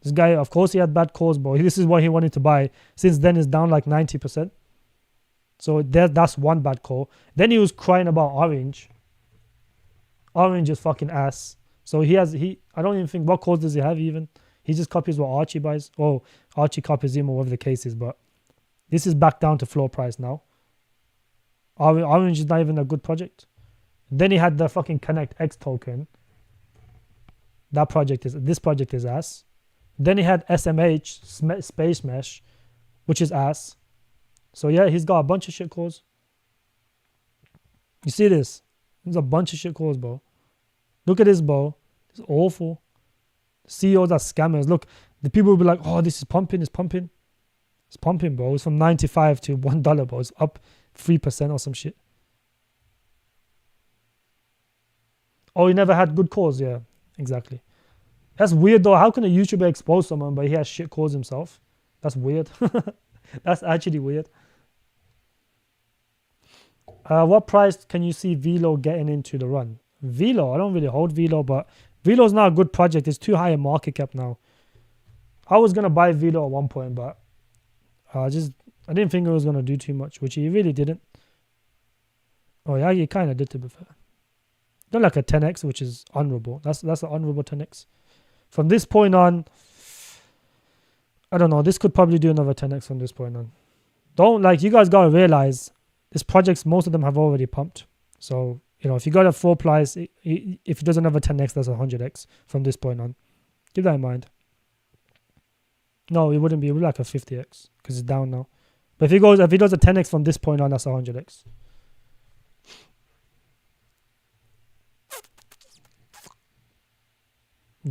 This guy, of course, he had bad calls, bro. This is what he wanted to buy. Since then, it's down like 90%. So that's one bad call. Then he was crying about Orange. Orange is fucking ass. So I don't even think, what calls does he have even? He just copies what Archie buys. Or Archie copies him or whatever the case is. But this is back down to floor price now. Orange is not even a good project. Then he had the fucking Connect X token. This project is ass. Then he had SMH, Space Mesh, which is ass. So yeah, he's got a bunch of shit calls. You see this? There's a bunch of shit calls, bro. Look at this, bro. It's awful. CEOs are scammers. Look, the people will be like, oh, this is pumping, it's pumping. It's pumping, bro. It's from 95 to $1, bro. It's up 3% or some shit. Oh, he never had good calls? Yeah, exactly. That's weird, though. How can a YouTuber expose someone, but he has shit calls himself? That's weird. That's actually weird. What price can you see Velo getting into the run? Velo, I don't really hold Velo, but Velo's not a good project. It's too high a market cap now. I was gonna buy Velo at one point, but I didn't think it was gonna do too much, which he really didn't. Oh yeah, he kind of did, to be fair. Not like a 10x, which is honorable. That's an honorable 10x. From this point on, I don't know. This could probably do another 10x from this point on. You guys gotta realize, these projects, most of them have already pumped. So, if you got a 4 price, if it doesn't have a 10x, that's a 100x from this point on. Keep that in mind. No, it wouldn't be. It would be like a 50x because it's down now. But if it does a 10x from this point on, that's a 100x.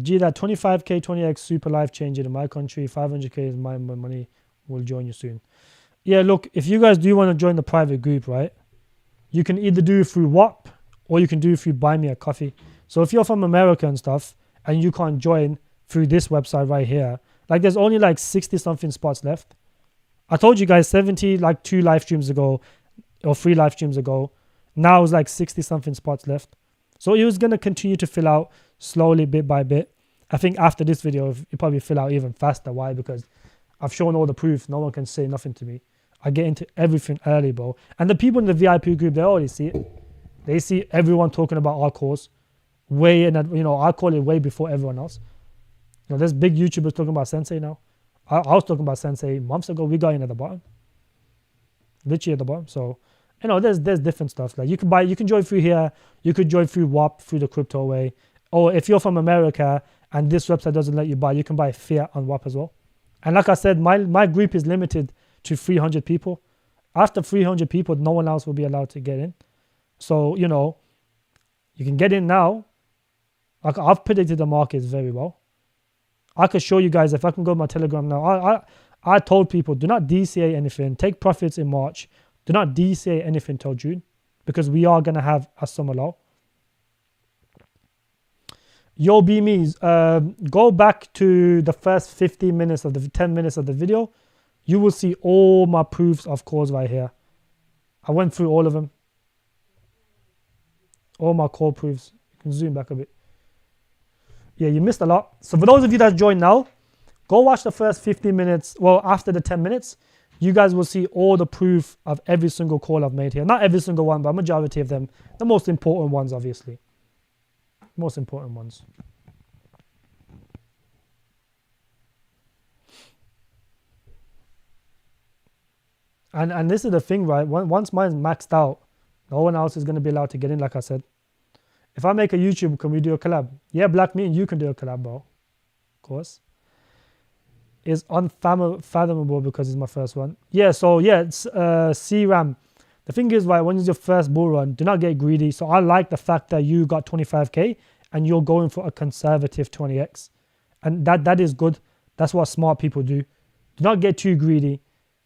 Gee, that 25k 20x super life changing in my country. 500k is my money. Will join you soon. Yeah, look, if you guys do want to join the private group, right, you can either do it through WAP or you can do it through Buy Me a Coffee. So if you're from America and stuff and you can't join through this website right here, like there's only like 60 something spots left. I told you guys 70 like 2 live streams ago or 3 live streams ago. Now it's like 60 something spots left. So it was going to continue to fill out slowly, bit by bit. I think after this video, it probably fill out even faster. Why? Because I've shown all the proof. No one can say nothing to me. I get into everything early, bro. And the people in the VIP group, they already see it. They see everyone talking about our course I call it way before everyone else. There's big YouTubers talking about Sensei now. I was talking about Sensei months ago. We got in at the bottom. Literally at the bottom. So, there's different stuff. Like you can join through here. You could join through WAP, through the crypto way. Or if you're from America and this website doesn't let you buy, you can buy fiat on WAP as well. And like I said, my group is limited to 300 people. After 300 people, no one else will be allowed to get in. So, you can get in now. Like I've predicted the markets very well. I could show you guys, if I can go to my Telegram now, I told people, do not DCA anything. Take profits in March. Do not DCA anything till June because we are going to have a summer low. Yo, BMEs, go back to the first 10 minutes of the video. You will see all my proofs of cause right here. I went through all of them. All my core proofs. You can zoom back a bit. Yeah, you missed a lot. So for those of you that joined now, go watch the first 15 minutes. Well, after the 10 minutes, you guys will see all the proof of every single call I've made here. Not every single one, but a majority of them. The most important ones, obviously. Most important ones. And this is the thing, right? Once mine's maxed out, no one else is going to be allowed to get in, like I said. If I make a YouTube, can we do a collab? Yeah, Black, me and you can do a collab, bro. Of course. It's unfathomable because it's my first one. Yeah, so yeah, it's CRAM. The thing is, right, when it's your first bull run, do not get greedy. So I like the fact that you got 25k and you're going for a conservative 20x. And that is good. That's what smart people do. Do not get too greedy.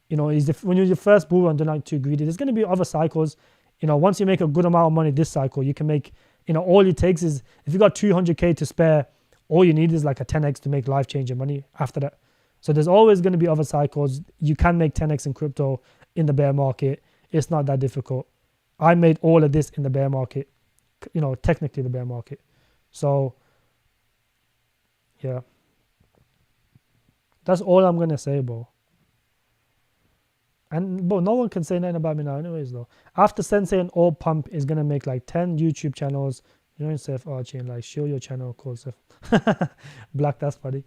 When you're your first bull run, do not get too greedy. There's going to be other cycles. Once you make a good amount of money this cycle, you can make, all it takes is, if you got 200k to spare, all you need is like a 10x to make life-changing money after that. So there's always going to be other cycles. You can make 10x in crypto in the bear market. It's not that difficult. I made all of this in the bear market, technically the bear market. So, yeah. That's all I'm going to say, bro. And, bro, no one can say nothing about me now anyways, though. After Sensei and All Pump is going to make like 10 YouTube channels. Join Seth Archie and like show your channel called Seth. Black, that's funny.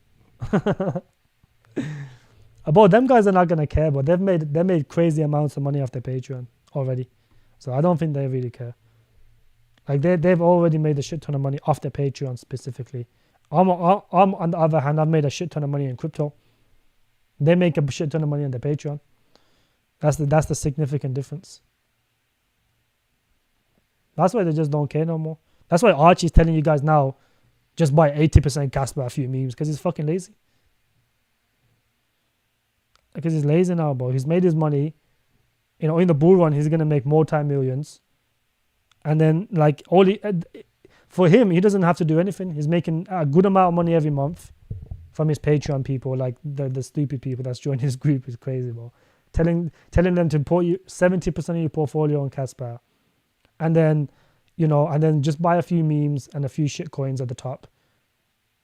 But them guys are not going to care, but they made crazy amounts of money off their Patreon already. So I don't think they really care. Like they've already made a shit ton of money off their Patreon specifically. I'm on the other hand, I've made a shit ton of money in crypto. They make a shit ton of money on their Patreon. That's the significant difference. That's why they just don't care no more. That's why Archie's telling you guys now, just buy 80% Kaspa a few memes, because he's fucking lazy. Because he's lazy now, bro. He's made his money. In the bull run, he's gonna make multi-millions. And then for him, he doesn't have to do anything. He's making a good amount of money every month from his Patreon people. Like the stupid people that's joined his group is crazy, bro. Telling them to put you 70% of your portfolio on Kaspa. and then, and then just buy a few memes and a few shit coins at the top.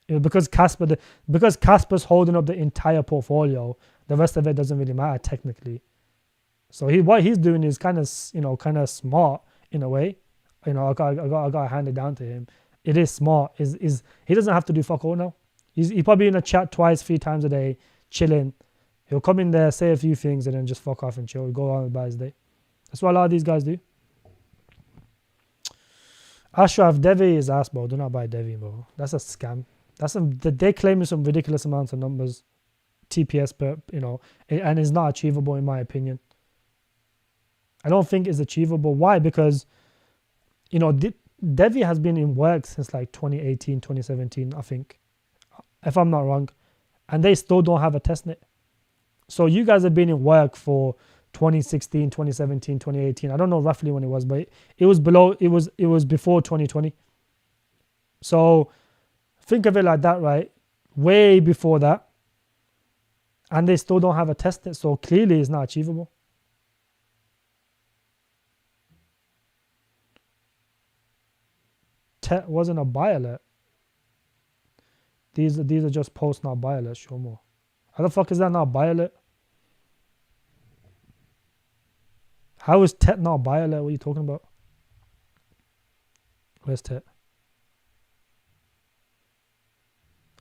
Because Kaspa's holding up the entire portfolio, the rest of it doesn't really matter technically. So what he's doing is kind of smart in a way. I gotta hand it down to him. It is smart. Is he doesn't have to do fuck all now. He's probably in a chat 3 times a day, chilling. He'll come in there, say a few things, and then just fuck off and chill. Go on about his day. That's what a lot of these guys do. Ashraf, Devi is ass, bro. Do not buy Devi, bro. That's a scam. They're claiming some ridiculous amounts of numbers, TPS, but and it's not achievable in my opinion. I don't think it's achievable. Why? Because Devi has been in work since like 2018, 2017, I think, if I'm not wrong, and they still don't have a testnet. So you guys have been in work for 2016, 2017, 2018. I don't know roughly when it was, but it was before 2020. So think of it like that, right? Way before that. And they still don't have a testnet, so clearly it's not achievable. Tet wasn't a buy alert. These are just post, not buy alerts. Show more. How the fuck is that not buy alert? How is Tet not buy alert? What are you talking about? Where's Tet?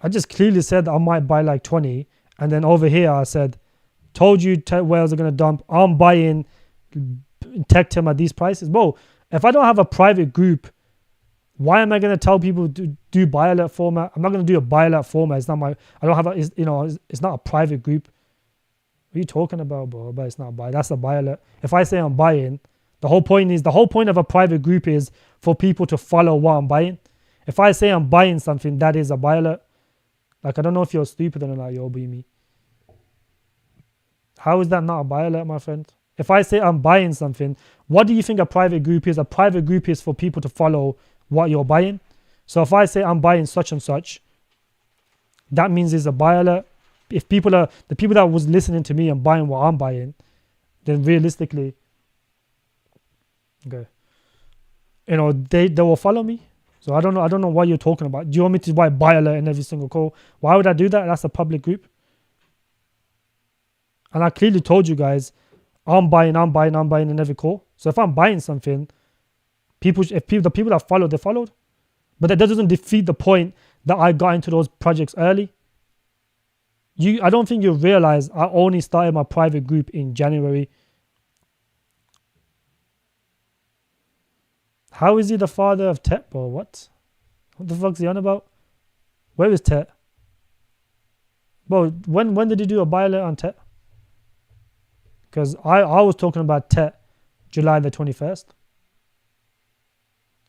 I just clearly said I might buy like 20, and then over here I said, told you Tet whales are gonna dump. I'm buying Tectum at these prices, bro. If I don't have a private group, why am I gonna tell people to do buy alert format? I'm not gonna do a buy alert format. It's not my. I don't have a. It's not a private group. What are you talking about, bro? But it's not buy. That's a buy alert. If I say I'm buying, the whole point of a private group is for people to follow what I'm buying. If I say I'm buying something, that is a buy alert. Like, I don't know if you're stupid or not, you'll be me. How is that not a buy alert, my friend? If I say I'm buying something, what do you think a private group is? A private group is for people to follow what you're buying. So if I say I'm buying such and such, that means it's a buy alert. If the people that was listening to me and buying what I'm buying, then realistically, okay, they will follow me. So I don't know what you're talking about. Do you want me to buy alert in every single call? Why would I do that? That's a public group. And I clearly told you guys, I'm buying in every call. So if I'm buying something, the people that followed, they followed. But that doesn't defeat the point that I got into those projects early. I don't think you realize I only started my private group in January. How is he the father of Tet, bro? What the fuck's he on about? Where is Tet? Bro, when did he do a buy alert on Tet? Because I was talking about Tet July the 21st.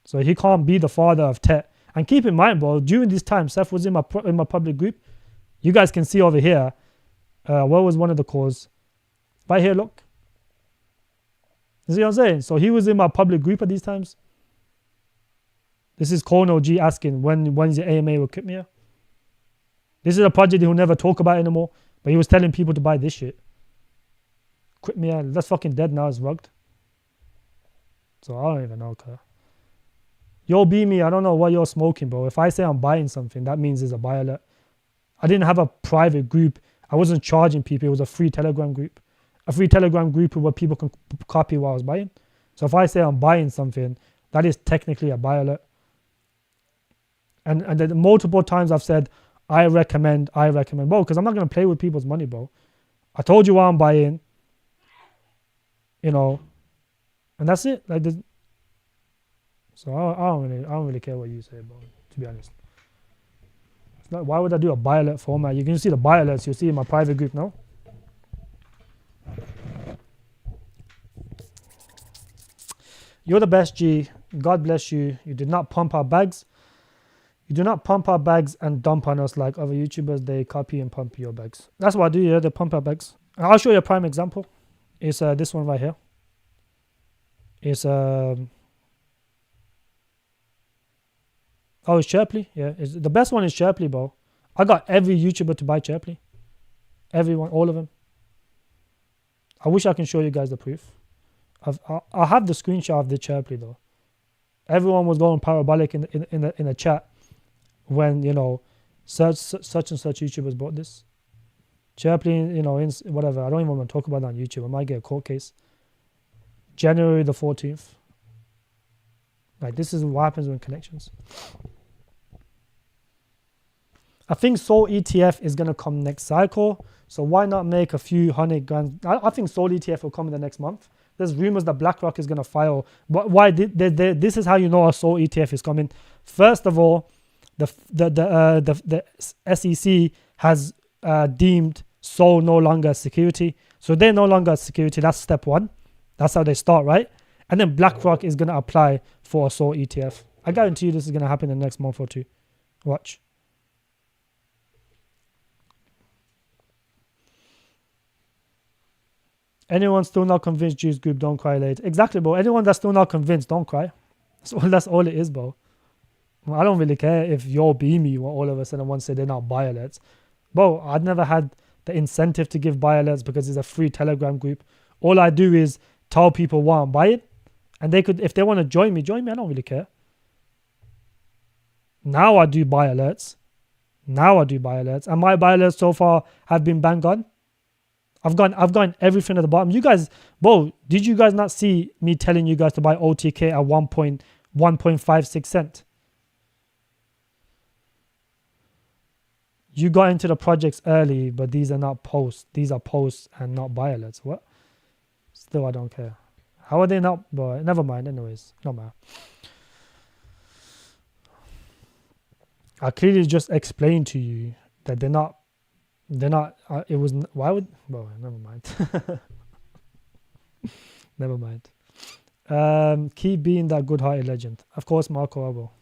So he can't be the father of Tet. And keep in mind, bro, during this time, Seth was in my public group. You guys can see over here, what was one of the calls? Right here, look. You see what I'm saying? So he was in my public group at these times. This is Kono G asking, when's the AMA with Chirpley? This is a project he'll never talk about anymore, but he was telling people to buy this shit. Chirpley, that's fucking dead now, it's rugged. So I don't even know, okay. Yo, me, I don't know what you're smoking, bro. If I say I'm buying something, that means it's a buy alert. I didn't have a private group. I wasn't charging people. It was a free Telegram group. A free Telegram group where people can copy what I was buying. So if I say I'm buying something, that is technically a buy alert. And then multiple times I've said, I recommend, bro, because I'm not going to play with people's money, bro. I told you what I'm buying, and that's it. Like, so I don't really care what you say, bro, to be honest. It's not, why would I do a buy alert format? You can see the buy alerts you'll see in my private group now. You're the best, G. God bless you. You did not pump our bags. You do not pump our bags and dump on us like other YouTubers. They copy and pump your bags. That's what I do, yeah. They pump our bags. And I'll show you a prime example. It's this one right here. It's it's Chirpley. Yeah, the best one is Chirpley, bro. I got every YouTuber to buy Chirpley. Everyone, all of them. I wish I can show you guys the proof. I have the screenshot of the Chirpley though. Everyone was going parabolic in the chat when, you know, such and such YouTubers bought this. Chirpley, you know, whatever. I don't even want to talk about that on YouTube. I might get a court case. January the 14th. Like, this is what happens with connections. I think Sol ETF is going to come next cycle. So why not make a few $100,000? I think Sol ETF will come in the next month. There's rumors that BlackRock is going to file. But why? This is how you know a Sol ETF is coming. First of all, the SEC has deemed Sol no longer a security. So they're no longer a security. That's step one. That's how they start, right? And then BlackRock is going to apply for a Sol ETF. I guarantee you this is going to happen in the next month or two. Watch. Anyone still not convinced, Juice Group, don't cry later. Exactly, bro. Anyone that's still not convinced, don't cry. That's all it is, bro. I don't really care if you're me when all of a sudden one say they're not buy alerts. Bro, I'd never had the incentive to give buy alerts because it's a free Telegram group. All I do is tell people why I'm buying. And they could, if they want to join me. I don't really care. Now I do buy alerts. And my buy alerts so far have been bang on. I've gotten everything at the bottom. You guys, bro, did you guys not see me telling you guys to buy OTK at 1.56 cent? You got into the projects early, but these are not posts. These are posts and not buy alerts. What? Still, I don't care. How are they not? But never mind. Anyways, no matter. I clearly just explained to you that they're not. It was. Why would? Well, never mind. Never mind. Keep being that good-hearted legend. Of course, Marco, I will.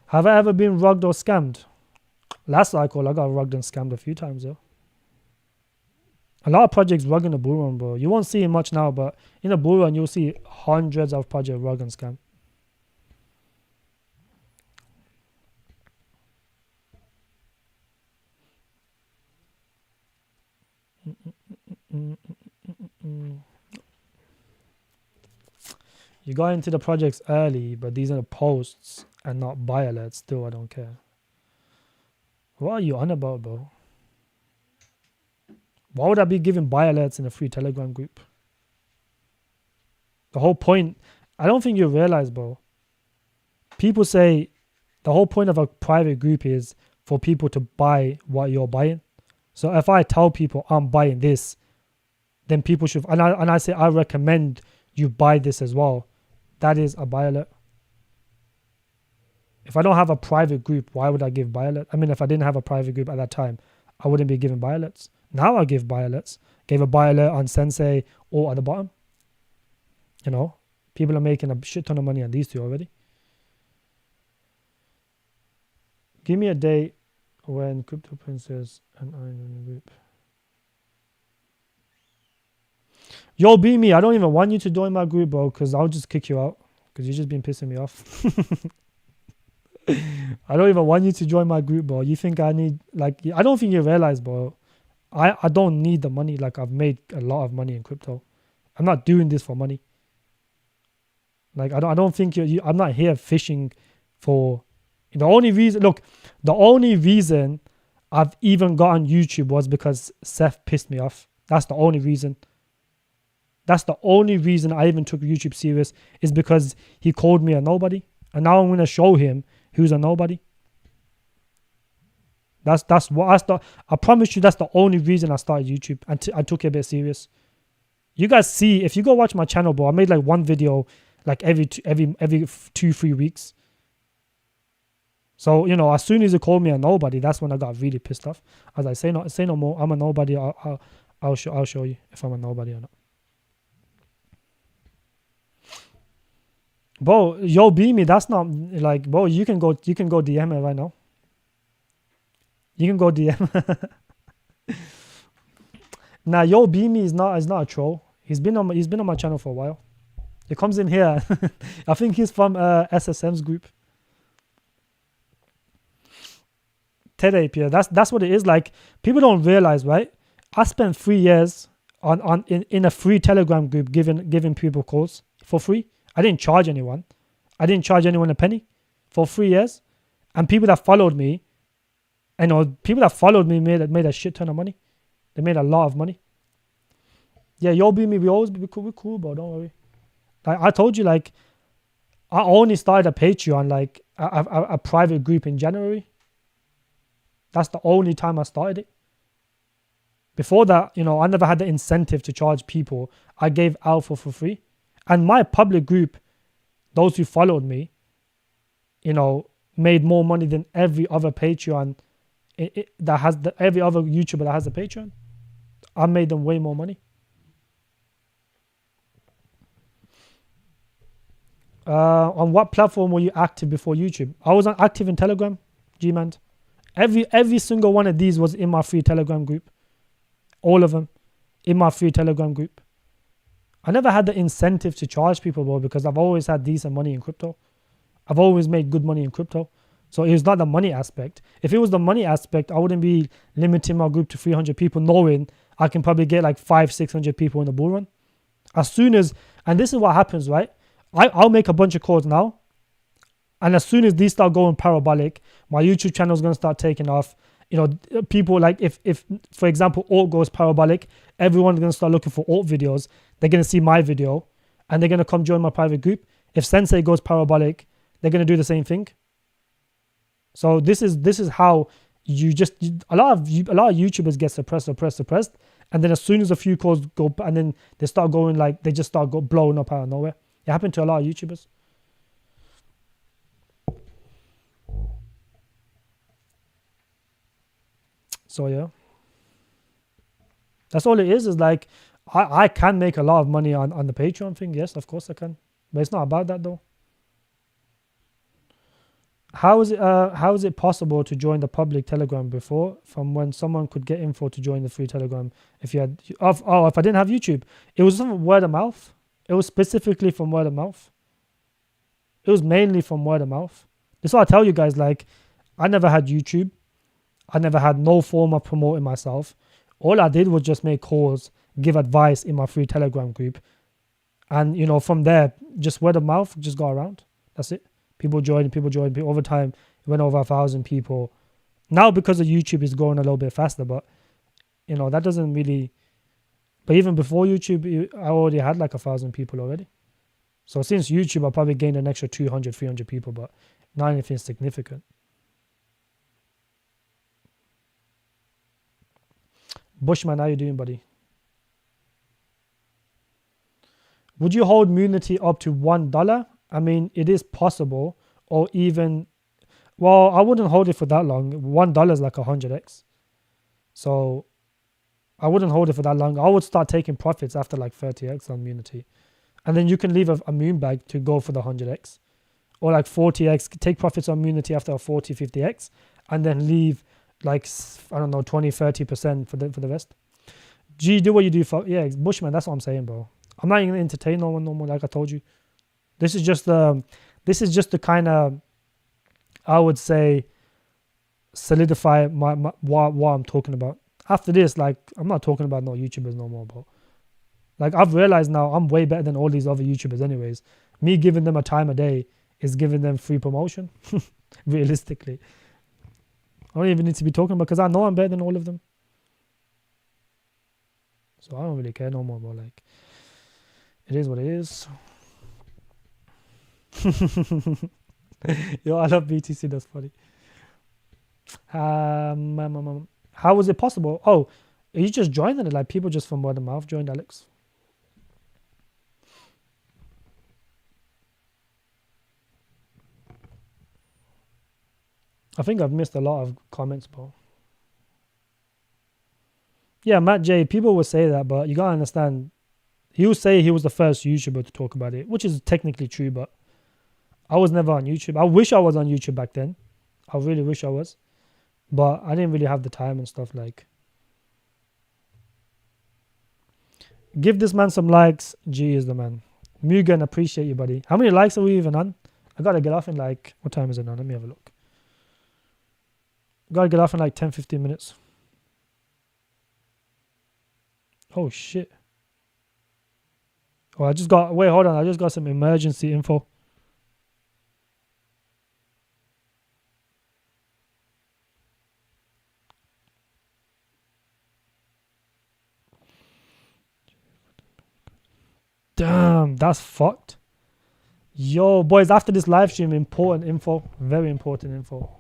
Have I ever been rugged or scammed? Last cycle, I got rugged and scammed a few times, though. A lot of projects rugging the bull run, bro. You won't see it much now, but in the bull run, you'll see hundreds of projects rug and scam. You got into the projects early, but these are the posts and not buy alerts. Still, I don't care. What are you on about, bro? Why would I be giving buy alerts in a free Telegram group? The whole point, I don't think you realize, bro. People say the whole point of a private group is for people to buy what you're buying. So if I tell people I'm buying this, then people should, and I say I recommend you buy this as well. That is a buy alert. If I don't have a private group, why would I give buy alert? I mean, if I didn't have a private group at that time, I wouldn't be giving buy alerts. Now I give buy alerts. Gave a buy alert on Sensei or at the bottom. You know, people are making a shit ton of money on these two already. Give me a date when Crypto Princess and I'm in the group. Yo, be me. I don't even want you to join my group, bro, because I'll just kick you out because you've just been pissing me off. I don't even want you to join my group, bro. You think I need, like, I don't think you realize, bro. I don't need the money. Like, I've made a lot of money in crypto. I'm not doing this for money. Like, I don't think I'm not here fishing for, the only reason I've even got on YouTube was because Seth pissed me off. That's the only reason. That's the only reason I even took YouTube serious, is because he called me a nobody. And now I'm going to show him who's a nobody. I promise you that's the only reason I started YouTube and I took it a bit serious. You guys see, if you go watch my channel, bro, I made like one video like every 2-3 weeks. So, you know, as soon as he called me a nobody, that's when I got really pissed off. I was like, say no more. I'm a nobody. I'll show you if I'm a nobody or not. Bro, yo, be me. That's not like, bro. You can go DM it right now. You can go DM. Nah, yo, be me is not a troll. He's been on my channel for a while. He comes in here. I think he's from SSM's group. TEDAPE, yeah, that's what it is. Like, people don't realize, right? I spent 3 years in a free Telegram group giving people calls for free. I didn't charge anyone. I didn't charge anyone a penny for 3 years. And people that followed me, made a shit ton of money. They made a lot of money. Yeah, you'll be me. We always be cool. We're cool, bro. Don't worry. Like I told you, like I only started a Patreon, like a private group in January. That's the only time I started it. Before that, I never had the incentive to charge people. I gave alpha for free. And my public group, those who followed me, made more money than every other Patreon every other YouTuber that has a Patreon. I made them way more money. On what platform were you active before YouTube? I was active in Telegram, G-Man. Every single one of these was in my free Telegram group. All of them in my free Telegram group. I never had the incentive to charge people, bro, because I've always had decent money in crypto. I've always made good money in crypto. So it was not the money aspect. If it was the money aspect, I wouldn't be limiting my group to 300 people, knowing I can probably get like 500-600 people in the bull run. As soon as, and this is what happens, right? I'll make a bunch of calls now. And as soon as these start going parabolic, my YouTube channel is going to start taking off. People like if for example, alt goes parabolic, everyone's going to start looking for alt videos. They're going to see my video and they're going to come join my private group. If Sensei goes parabolic, they're going to do the same thing. So this is how a lot of YouTubers get suppressed. And then as soon as a few calls go, and then they start going like, they just start blowing up out of nowhere. It happened to a lot of YouTubers. So yeah, that's all it is like, I can make a lot of money on the Patreon thing. Yes, of course I can. But it's not about that though. How is it possible to join the public Telegram before, from when someone could get info to join the free Telegram if you had, if I didn't have YouTube? It was some word of mouth. It was specifically from word of mouth. It was mainly from word of mouth. That's why I tell you guys, like, I never had YouTube. I never had no form of promoting myself. All I did was just make calls, give advice in my free Telegram group. And, from there, just word of mouth just got around. That's it. People joined. Over time, it went over 1,000 people. Now, because of YouTube, it's going a little bit faster. But, that doesn't really... But even before YouTube, I already had like 1,000 people already. So since YouTube, I probably gained an extra 200, 300 people. But not anything significant. Bushman, how you doing, buddy? Would you hold Munity up to $1? I mean, it is possible, or even, well, I wouldn't hold it for that long. $1 is like 100x. So I wouldn't hold it for that long. I would start taking profits after like 30x on Munity. And then you can leave a moon bag to go for the 100x. Or like 40x, take profits on Munity after a 40, 50x, and then leave like, I don't know, 20, 30% for the rest. G, do what you do for, yeah, Bushman, that's what I'm saying, bro. I'm not even going to entertain no one no more, like I told you. This is just the kind of, I would say, solidify what I'm talking about. After this, like, I'm not talking about no YouTubers no more, bro. Like, I've realized now I'm way better than all these other YouTubers anyways. Me giving them a time a day is giving them free promotion, realistically. I don't even need to be talking about, because I know I'm better than all of them. So I don't really care no more, bro. Like, it is what it is. Yo, I love BTC. That's funny. How was it possible? Oh, you just joined it. Like, people just from word of mouth joined Alex. I think I've missed a lot of comments, bro. Yeah, Matt J, people will say that, but you gotta understand, he will say he was the first YouTuber to talk about it, which is technically true, but I was never on YouTube. I wish I was on YouTube back then. I really wish I was. But I didn't really have the time and stuff. Like, give this man some likes. G is the man. Mugen, appreciate you, buddy. How many likes are we even on? I gotta get off in like, what time is it now? Let me have a look. Gotta get off in like 10, 15 minutes. Oh, shit. Oh, wait, hold on. I just got some emergency info. Damn, that's fucked. Yo, boys, after this live stream, important info. Very important info.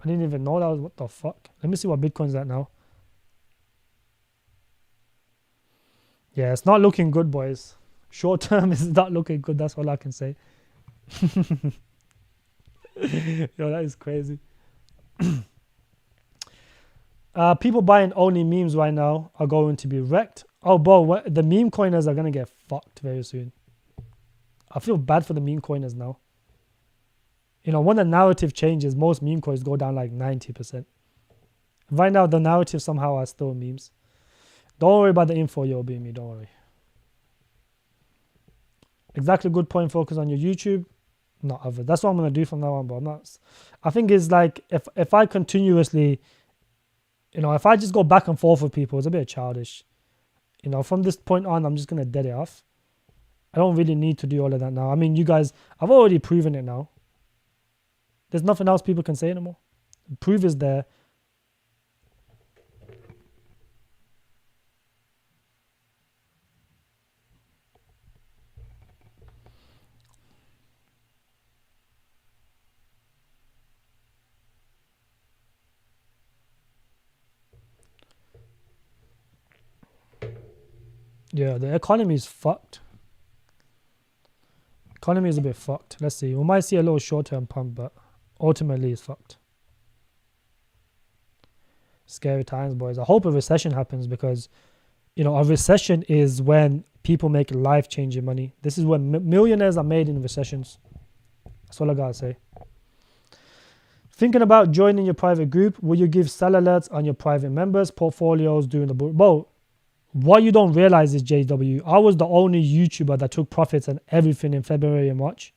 I didn't even know that was, what the fuck. Let me see what Bitcoin's at now. Yeah, it's not looking good, boys. Short term is not looking good. That's all I can say. Yo, that is crazy. People buying only memes right now are going to be wrecked. Oh, bro, the meme coiners are going to get fucked very soon. I feel bad for the meme coiners now. You know, when the narrative changes, most meme coins go down like 90%. Right now, the narrative somehow are still memes. Don't worry about the info, yo, me. Don't worry. Exactly, good point. Focus on your YouTube, not other. That's what I'm gonna do from now on, but I'm not. I think it's like if I continuously, you know, if I just go back and forth with people, it's a bit childish. You know, from this point on, I'm just gonna dead it off. I don't really need to do all of that now. I mean, you guys, I've already proven it now. There's nothing else people can say anymore. The proof is there. Yeah, the economy is fucked. Economy is a bit fucked. Let's see. We might see a little short-term pump, but ultimately it's fucked. Scary times, boys. I hope a recession happens because, you know, a recession is when people make life-changing money. This is when millionaires are made in recessions. That's all I gotta say. Thinking about joining your private group, will you give sell alerts on your private members' portfolios during the bull? Bro, what you don't realize is, JW, I was the only YouTuber that took profits and everything in February and March.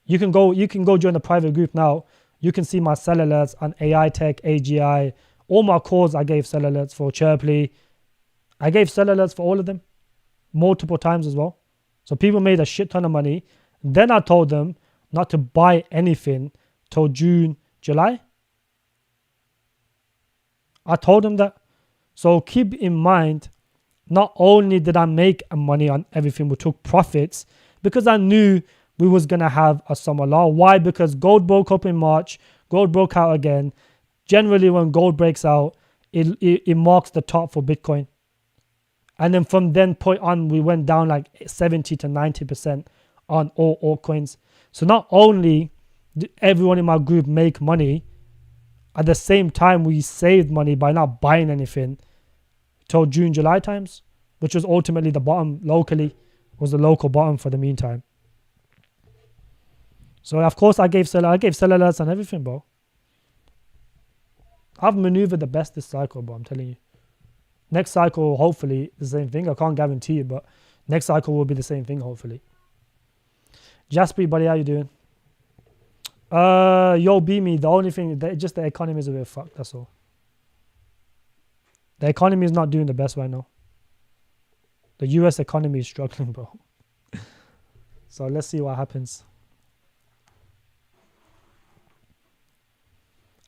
You can go join the private group now. You can see my sell alerts on AI Tech, AGI, all my calls I gave sell alerts for Chirpley. I gave sell alerts for all of them multiple times as well. So people made a shit ton of money. Then I told them not to buy anything till June, July. I told them that. So keep in mind, not only did I make money on everything, we took profits because I knew we was going to have a summer lull. Why? Because gold broke up in March, gold broke out again. Generally, when gold breaks out, it marks the top for Bitcoin. And then from then point on, we went down like 70 to 90% on all altcoins. So not only did everyone in my group make money, at the same time, we saved money by not buying anything till June, July times, which was ultimately the bottom locally, was the local bottom for the meantime. So of course I gave sell alerts and everything, bro. I've maneuvered the best this cycle, bro, I'm telling you. Next cycle, hopefully, the same thing. I can't guarantee it, but next cycle will be the same thing, hopefully. Jasper, buddy, how you doing? Yo, me. The only thing, just the economy is a bit fucked, that's all. The economy is not doing the best right now. The US economy is struggling, bro. So let's see what happens.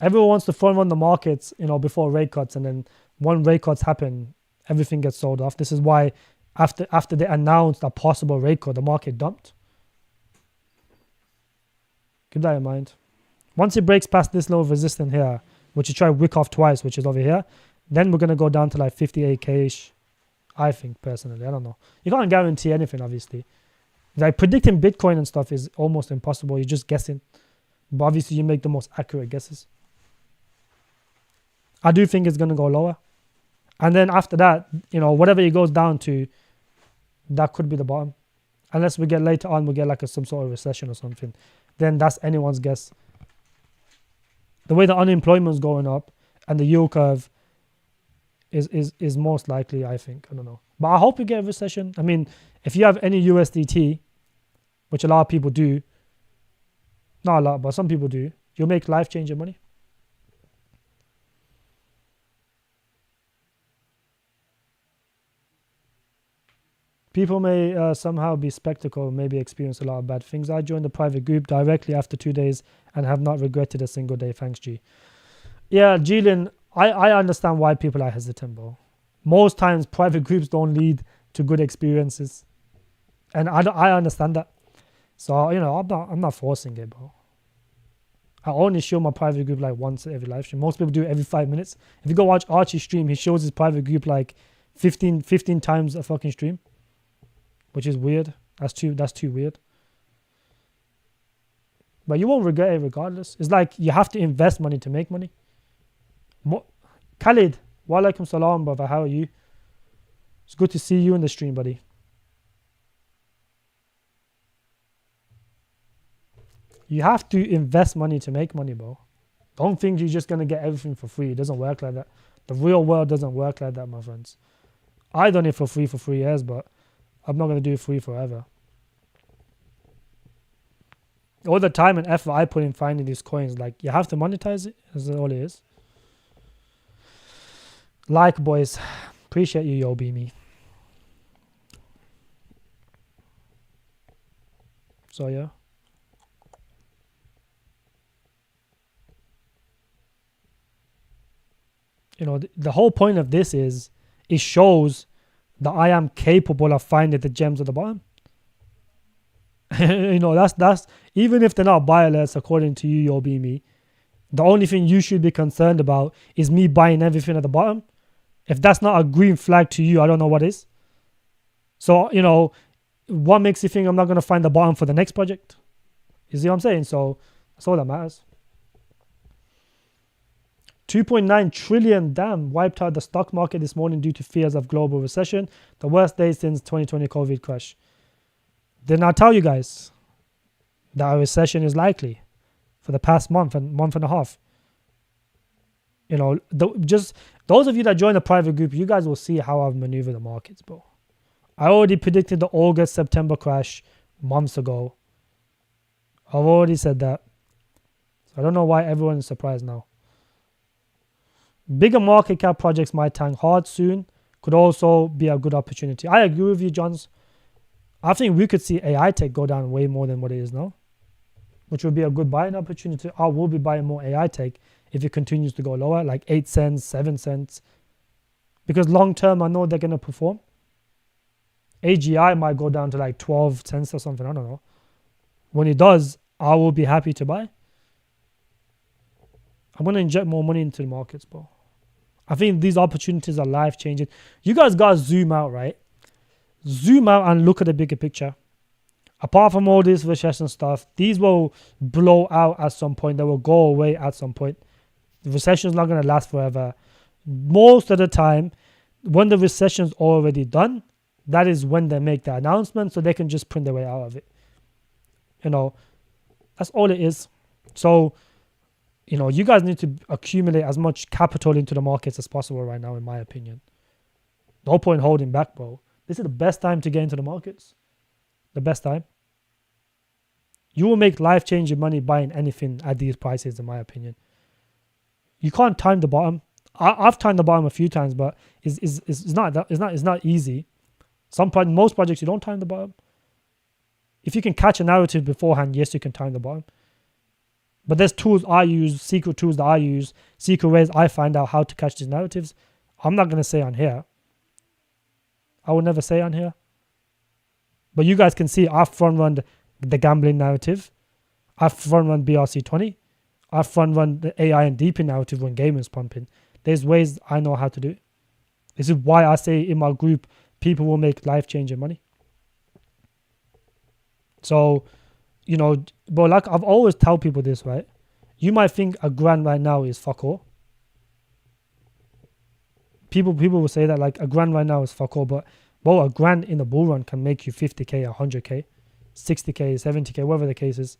Everyone wants to front run the markets, you know, before rate cuts, and then when rate cuts happen, everything gets sold off. This is why after they announced a possible rate cut, the market dumped. Keep that in mind. Once it breaks past this little resistance here, which you try to wick off twice, which is over here, then we're going to go down to like 58k-ish, I think, personally. I don't know. You can't guarantee anything, obviously. Like predicting Bitcoin and stuff is almost impossible. You're just guessing. But obviously, you make the most accurate guesses. I do think it's going to go lower. And then after that, you know, whatever it goes down to, that could be the bottom. Unless we get later on, we get like some sort of recession or something. Then that's anyone's guess. The way the unemployment is going up and the yield curve is most likely, I think. I don't know. But I hope we get a recession. I mean, if you have any USDT, which a lot of people do, not a lot, but some people do, you'll make life-changing money. People may somehow be spectacle, maybe experience a lot of bad things. I joined the private group directly after 2 days and have not regretted a single day. Thanks, G. Yeah, Jillian, I understand why people are hesitant, bro. Most times, private groups don't lead to good experiences. And I understand that. So, you know, I'm not forcing it, bro. I only show my private group like once every live stream. Most people do it every 5 minutes. If you go watch Archie's stream, he shows his private group like 15 times a fucking stream, which is weird. That's too weird. But you won't regret it regardless. It's like you have to invest money to make money. Khalid, walaikum salam, brother. How are you? It's good to see you in the stream, buddy. You have to invest money to make money, bro. Don't think you're just going to get everything for free. It doesn't work like that. The real world doesn't work like that, my friends. I done it for free for 3 years, but I'm not going to do it free forever. All the time and effort I put in finding these coins, like, you have to monetize it. That's all it is. Like, boys. Appreciate you, yo, Beamy. So, yeah. You know, the whole point of this is it shows that I am capable of finding the gems at the bottom. You know, that's even if they're not buy alerts according to you, your BME, the only thing you should be concerned about is me buying everything at the bottom. If that's not a green flag to you, I don't know what is. So, you know, what makes you think I'm not going to find the bottom for the next project? You see what I'm saying? So that's all that matters. 2.9 trillion, damn, wiped out the stock market this morning due to fears of global recession. The worst day since 2020 COVID crash. Didn't I tell you guys that a recession is likely for the past month and a half? You know, just those of you that join the private group, you guys will see how I've maneuvered the markets, bro. I already predicted the August, September crash months ago. I've already said that. So I don't know why everyone is surprised now. Bigger market cap projects might tank hard soon. Could also be a good opportunity. I agree with you, Johns. I think we could see AI tech go down way more than what it is now, which would be a good buying opportunity. I will be buying more AI tech if it continues to go lower, like 8 cents, 7 cents. Because long term, I know they're going to perform. AGI might go down to like 12 cents or something. I don't know. When it does, I will be happy to buy. I'm going to inject more money into the markets, bro. I think these opportunities are life-changing. You guys got to zoom out, right? Zoom out and look at the bigger picture. Apart from all this recession stuff, these will blow out at some point. They will go away at some point. The recession is not going to last forever. Most of the time, when the recession is already done, that is when they make the announcement, so they can just print their way out of it. You know, that's all it is. So, you know, you guys need to accumulate as much capital into the markets as possible right now, in my opinion. No point holding back, bro. This is the best time to get into the markets. The best time. You will make life-changing money buying anything at these prices, in my opinion. You can't time the bottom. I've timed the bottom a few times, but it's not easy. Most projects you don't time the bottom. If you can catch a narrative beforehand, yes, you can time the bottom. But there's tools I use, secret tools that I use, secret ways I find out how to catch these narratives. I'm not going to say on here. I will never say on here. But you guys can see I've front-run the gambling narrative. I've front-run BRC20. I've front-run the AI and DP narrative when gaming is pumping. There's ways I know how to do it. This is why I say in my group, people will make life-changing money. So, you know, but like I've always tell people this, right? You might think a grand right now is fuck all. People will say that like a grand right now is fuck all, but well, a grand in the bull run can make you 50k, 100k, 60k, 70k, whatever the case is.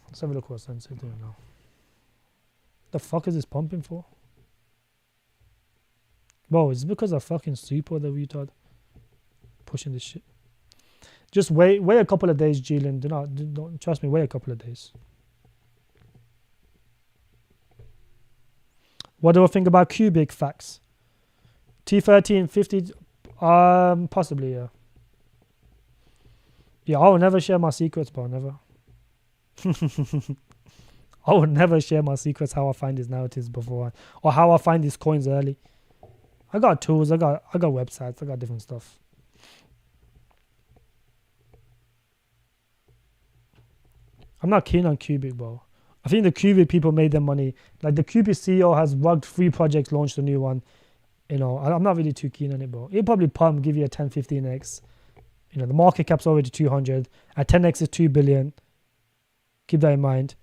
Let's have a look what Sensei is doing now. The fuck is this pumping for? Bro, is it because of fucking super the retard pushing this shit? Just wait a couple of days, Julian. Don't trust me. Wait a couple of days. What do I think about Cubic facts? T13 50, possibly, yeah. Yeah, I will never share my secrets, bro. Never. I would never share my secrets how I find these narratives before or how I find these coins early. I got tools, I got websites, I got different stuff. I'm not keen on Cubic, bro. I think the Cubic people made their money. Like the Cubic CEO has rugged 3 projects, launched a new one. You know, I'm not really too keen on it, bro. It'll probably pump, give you a 10, 15x. You know, the market cap's already 200. At 10x is 2 billion. Keep that in mind.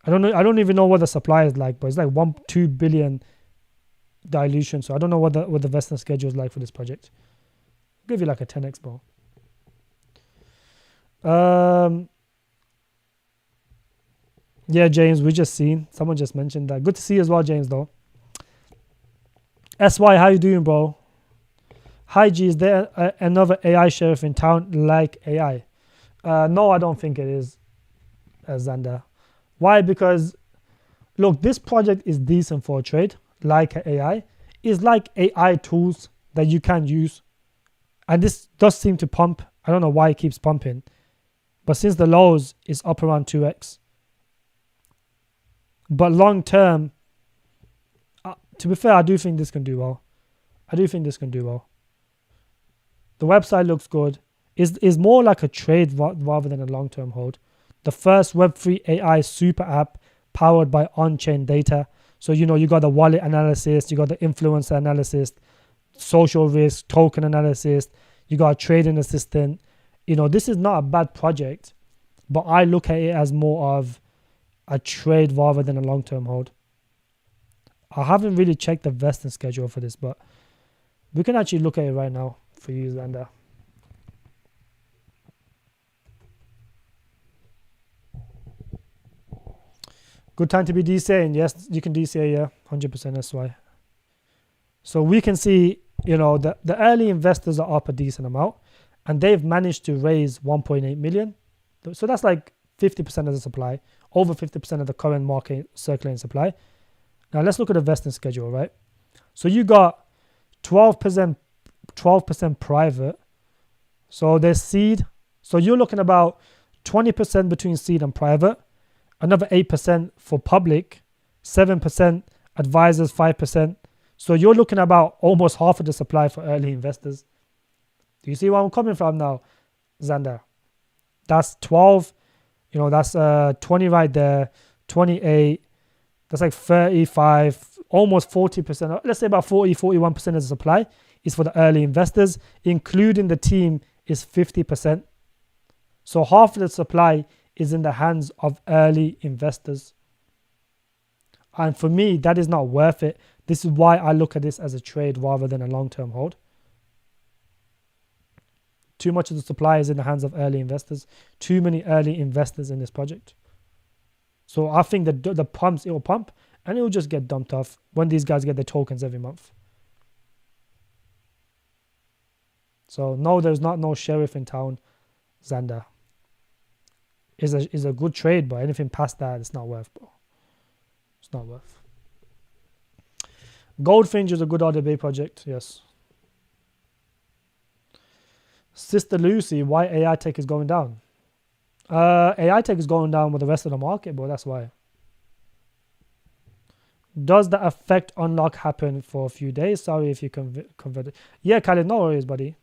I don't even know what the supply is like, but it's like 2 billion dilution. So I don't know what the vesting schedule is like for this project. I'll give you like a 10x, bro. Yeah, James, we just seen. Someone just mentioned that. Good to see you as well, James, though. SY, how you doing, bro? Hi, G, is there another AI sheriff in town like AI? No, I don't think it is, Xander. Why? Because, look, this project is decent for a trade, like AI. It's like AI tools that you can use. And this does seem to pump. I don't know why it keeps pumping. But since the lows, it's up around 2x. But long term, to be fair, I do think this can do well. The website looks good. Is more like a trade rather than a long-term hold. The first Web3 AI super app powered by on-chain data. So, you know, you got the wallet analysis, you got the influencer analysis, social risk, token analysis, you got a trading assistant. You know, this is not a bad project, but I look at it as more of a trade rather than a long-term hold. I haven't really checked the vesting schedule for this, but we can actually look at it right now for you, Xander. Good time to be DCAing. Yes, you can DCA, yeah, 100% SY. So we can see, you know, the early investors are up a decent amount, and they've managed to raise 1.8 million. So that's like 50% of the supply, over 50% of the current market circulating supply. Now let's look at the vesting schedule, right? So you got 12% private. So there's seed. So you're looking about 20% between seed and private, another 8% for public, 7% advisors, 5%. So you're looking about almost half of the supply for early investors. Do you see where I'm coming from now, Xander? That's 12, you know, that's 20 right there, 28, that's like 35, almost 40%. Let's say about 40, 41% of the supply is for the early investors, including the team is 50%. So half of the supply is in the hands of early investors. And for me, that is not worth it. This is why I look at this as a trade rather than a long-term hold. Too much of the supply is in the hands of early investors. Too many early investors in this project. So I think that the pumps, it will pump and it will just get dumped off when these guys get their tokens every month. So no, there's no sheriff in town, Xander. Is a good trade, but anything past that, it's not worth, bro. It's not worth. Goldfinch is a good RWA project, yes. Sister Lucy, why AI tech is going down? AI tech is going down with the rest of the market, but that's why. Does the effect unlock happen for a few days? Sorry if you convert it. Yeah, Khalid, no worries, buddy.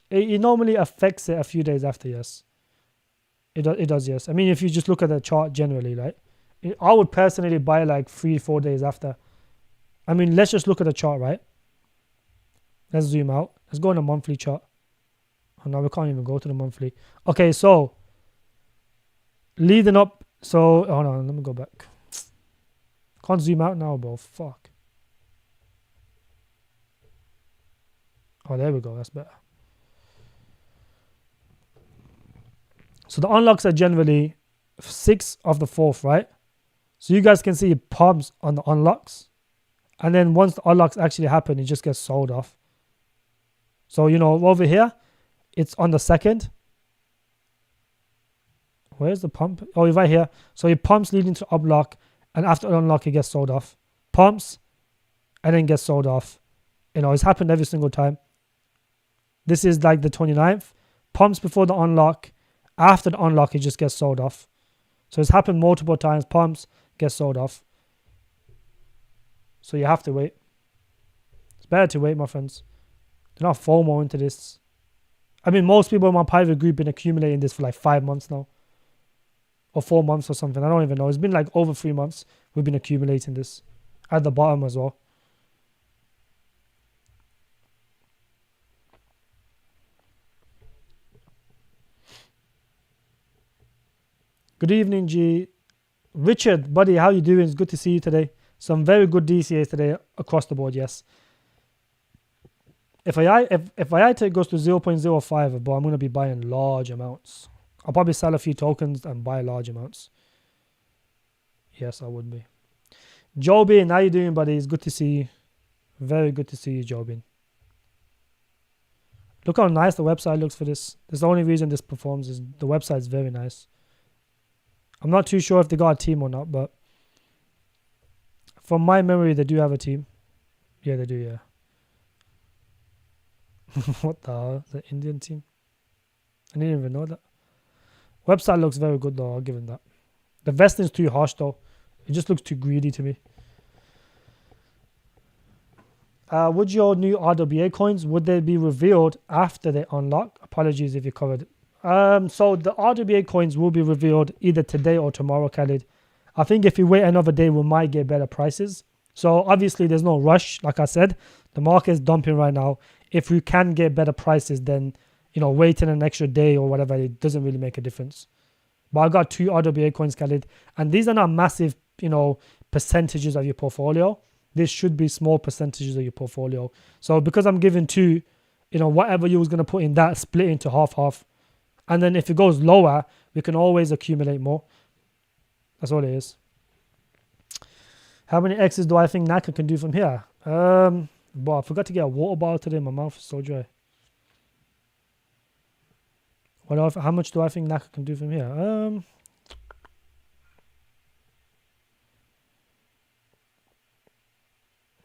It normally affects it a few days after, yes. It does, yes. I mean, if you just look at the chart generally, right? I would personally buy like 3-4 days after. I mean, let's just look at the chart, right? Let's zoom out. Let's go on a monthly chart. Oh no, we can't even go to the monthly. Okay, so leading up. So, hold on, let me go back. Can't zoom out now, bro. Fuck. Oh, there we go. That's better. So the unlocks are generally 6 of the 4th, right? So you guys can see pumps on the unlocks. And then once the unlocks actually happen, it just gets sold off. So, you know, over here, it's on the 2nd. Where's the pump? Oh, right here. So it pumps leading to unlock. And after unlock, it gets sold off. Pumps and then gets sold off. You know, it's happened every single time. This is like the 29th. Pumps before the unlock. After the unlock, it just gets sold off. So it's happened multiple times. Pumps, gets sold off. So you have to wait. better to wait, my friends. Do not FOMO into this. I mean, most people in my private group been accumulating this for like 5 months now. Or 4 months or something. I don't even know. It's been like over 3 months we've been accumulating this. At the bottom as well. Good evening, G. Richard, buddy, how you doing? It's good to see you today. Some very good DCAs today across the board, yes. If IIT goes to 0.05, but I'm going to be buying large amounts. I'll probably sell a few tokens and buy large amounts. Yes, I would be. Jobin, how you doing, buddy? It's good to see you. Very good to see you, Jobin. Look how nice the website looks for this. That's the only reason this performs is the website's very nice. I'm not too sure if they got a team or not, but from my memory, they do have a team. Yeah, they do, yeah. What the hell? The Indian team? I didn't even know that. Website looks very good though, I'll give it that. The vesting's too harsh though. It just looks too greedy to me. Would your new RWA coins, would they be revealed after they unlock? Apologies if you covered it. So the RWA coins will be revealed either today or tomorrow, Khalid. I think if we wait another day, we might get better prices. So obviously there's no rush. Like I said, the market is dumping right now. If we can get better prices, then, waiting an extra day or whatever, it doesn't really make a difference. But I got 2 RWA coins, Khalid. And these are not massive, percentages of your portfolio. This should be small percentages of your portfolio. So because I'm giving 2, whatever you was going to put in that, split into half. And then if it goes lower, we can always accumulate more. That's all it is. How many X's do I think Naka can do from here? But I forgot to get a water bottle today. My mouth is so dry. How much do I think Naka can do from here?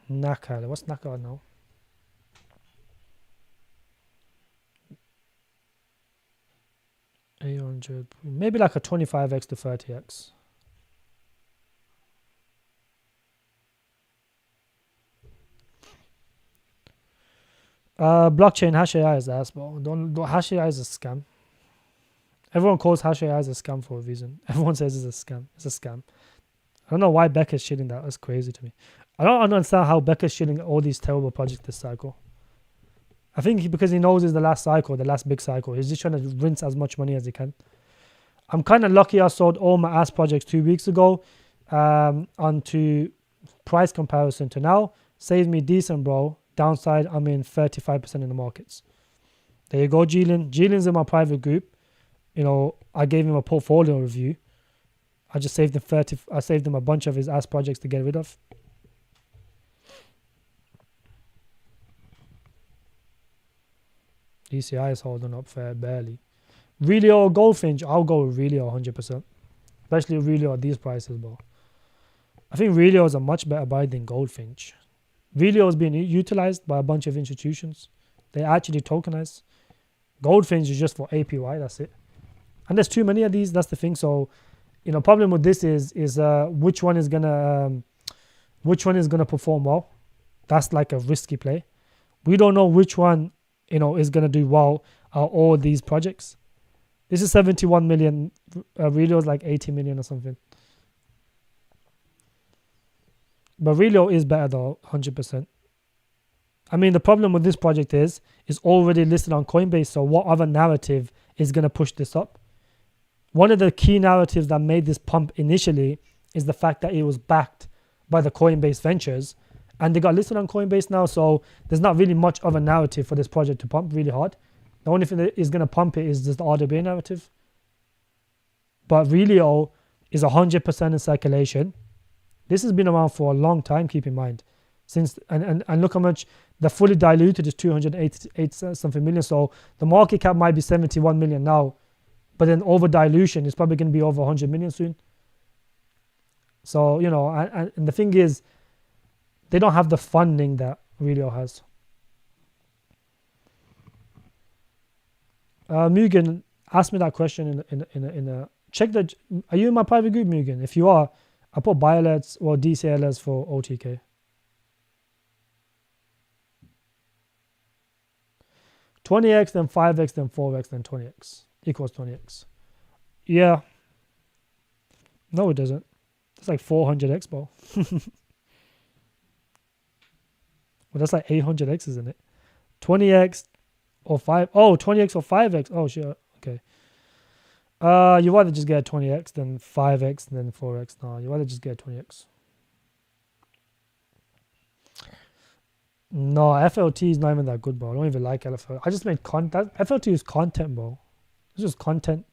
Naka. What's Naka now? $800. Maybe like a 25x to 30x. Blockchain hash AI is ass, bro. Don't hash AI is a scam. Everyone calls hash AI as a scam for a reason. Everyone says it's a scam. It's a scam. I don't know why Becca's shitting that. That's crazy to me. I don't understand how Becca's shitting all these terrible projects this cycle. I think because he knows it's the last cycle, the last big cycle. He's just trying to rinse as much money as he can. I'm kind of lucky I sold all my ass projects 2 weeks ago onto price comparison to now. Saved me decent, bro. Downside, I'm in 35% in the markets. There you go, Jilin. Jilin's in my private group. I gave him a portfolio review. I just saved him I saved him a bunch of his ass projects to get rid of. DCI is holding up fair, barely. Relio or Goldfinch? I'll go with Relio 100%. Especially Relio at these prices, bro. I think Relio is a much better buy than Goldfinch. Relio is being utilized by a bunch of institutions. They actually tokenize. Goldfinch is just for APY, that's it. And there's too many of these, that's the thing. So, problem with this is which one is gonna perform well. That's like a risky play. We don't know which one, is gonna do well out of all these projects. This is 71 million. Relio is like 80 million or something. But Relio is better though, 100%. I mean, the problem with this project is it's already listed on Coinbase. So what other narrative is going to push this up? One of the key narratives that made this pump initially is the fact that it was backed by the Coinbase ventures. And they got listed on Coinbase now. So there's not really much of a narrative for this project to pump really hard. The only thing that is going to pump it is just the RWA narrative. But Relio is 100% in circulation. This has been around for a long time, keep in mind. And look how much the fully diluted is 288 something million. So the market cap might be 71 million now, but then over dilution is probably going to be over 100 million soon. So, and the thing is, they don't have the funding that Relio has. Mugen asked me that question in a check that. Are you in my private group, Mugen? If you are, I put buy alerts or DC alerts for OTK. 20x, then 5x, then 4x, then 20x equals 20x. Yeah. No, it doesn't. It's like 400x, bro. Well, that's like 800x, isn't it? 20x or 5. Oh, 20x or 5x. Oh, sure. Okay. You either just get 20x, then 5x, then 4x. No, you either just get 20x. No, FLT is not even that good, bro. I don't even like FLT. I just made content. FLT is content, bro. It's just content.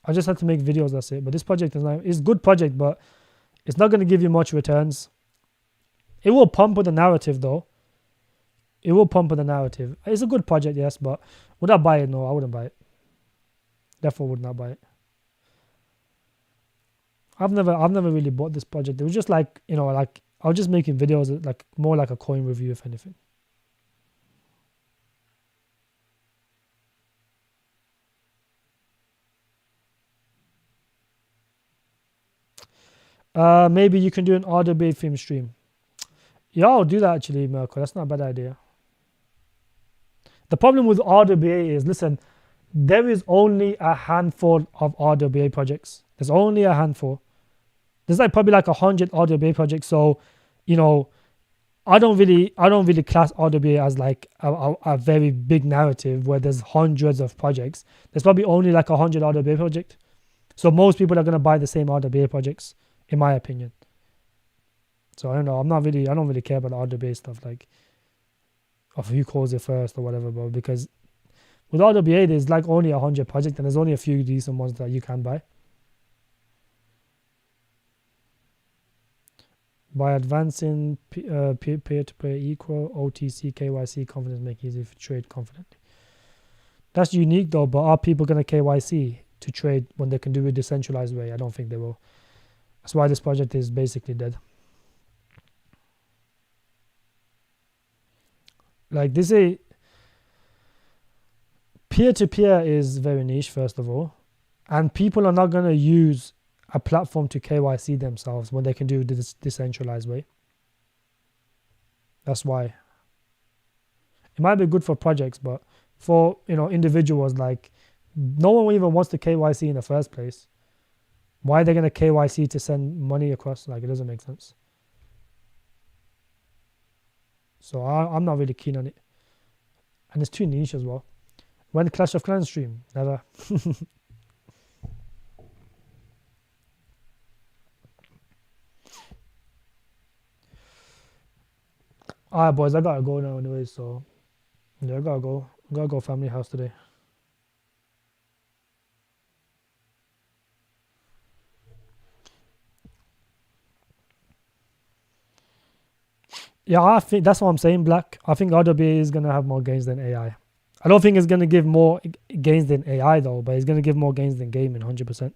I just had to make videos, that's it. But this project is not, it's a good project, but it's not going to give you much returns. It will pump with the narrative, though. It will pump with the narrative. It's a good project, yes, but would I buy it? No, I wouldn't buy it. Therefore, would not buy it. I've never really bought this project. It was just like, you know, like I was just making videos, like more like a coin review, if anything. Maybe you can do an RWA theme stream. Yeah, I'll do that actually, Mirko. That's not a bad idea. The problem with RWA is, listen, there is only a handful of RWA projects. There's only a handful. There's like probably like 100 RWA projects. So, you know, I don't really class RWA as like a very big narrative where there's hundreds of projects. There's probably only like 100 RWA project. So most people are going to buy the same RWA projects, in my opinion. So I don't know. I don't really care about the RWA stuff, like of who calls it first or whatever, bro. Because with RWA, there's like only 100 projects and there's only a few decent ones that you can buy. By advancing peer-to-peer equal, OTC, KYC, confidence make easy to trade confidently. That's unique though, but are people going to KYC to trade when they can do it a decentralized way? I don't think they will. That's why this project is basically dead. Like this, a peer-to-peer is very niche, first of all, and people are not going to use a platform to KYC themselves when they can do it this decentralized way. That's why. It might be good for projects, but for, you know, individuals, like no one even wants to KYC in the first place. Why are they going to KYC to send money across? Like, it doesn't make sense. So I'm not really keen on it. And it's too niche as well. When Clash of Clans stream? Never. Alright, boys, I gotta go now anyway, so yeah, I gotta go family house today. Yeah, I think that's what I'm saying, Black. I think RWA is gonna have more gains than AI. I don't think it's gonna give more gains than AI though, but it's gonna give more gains than gaming, 100%.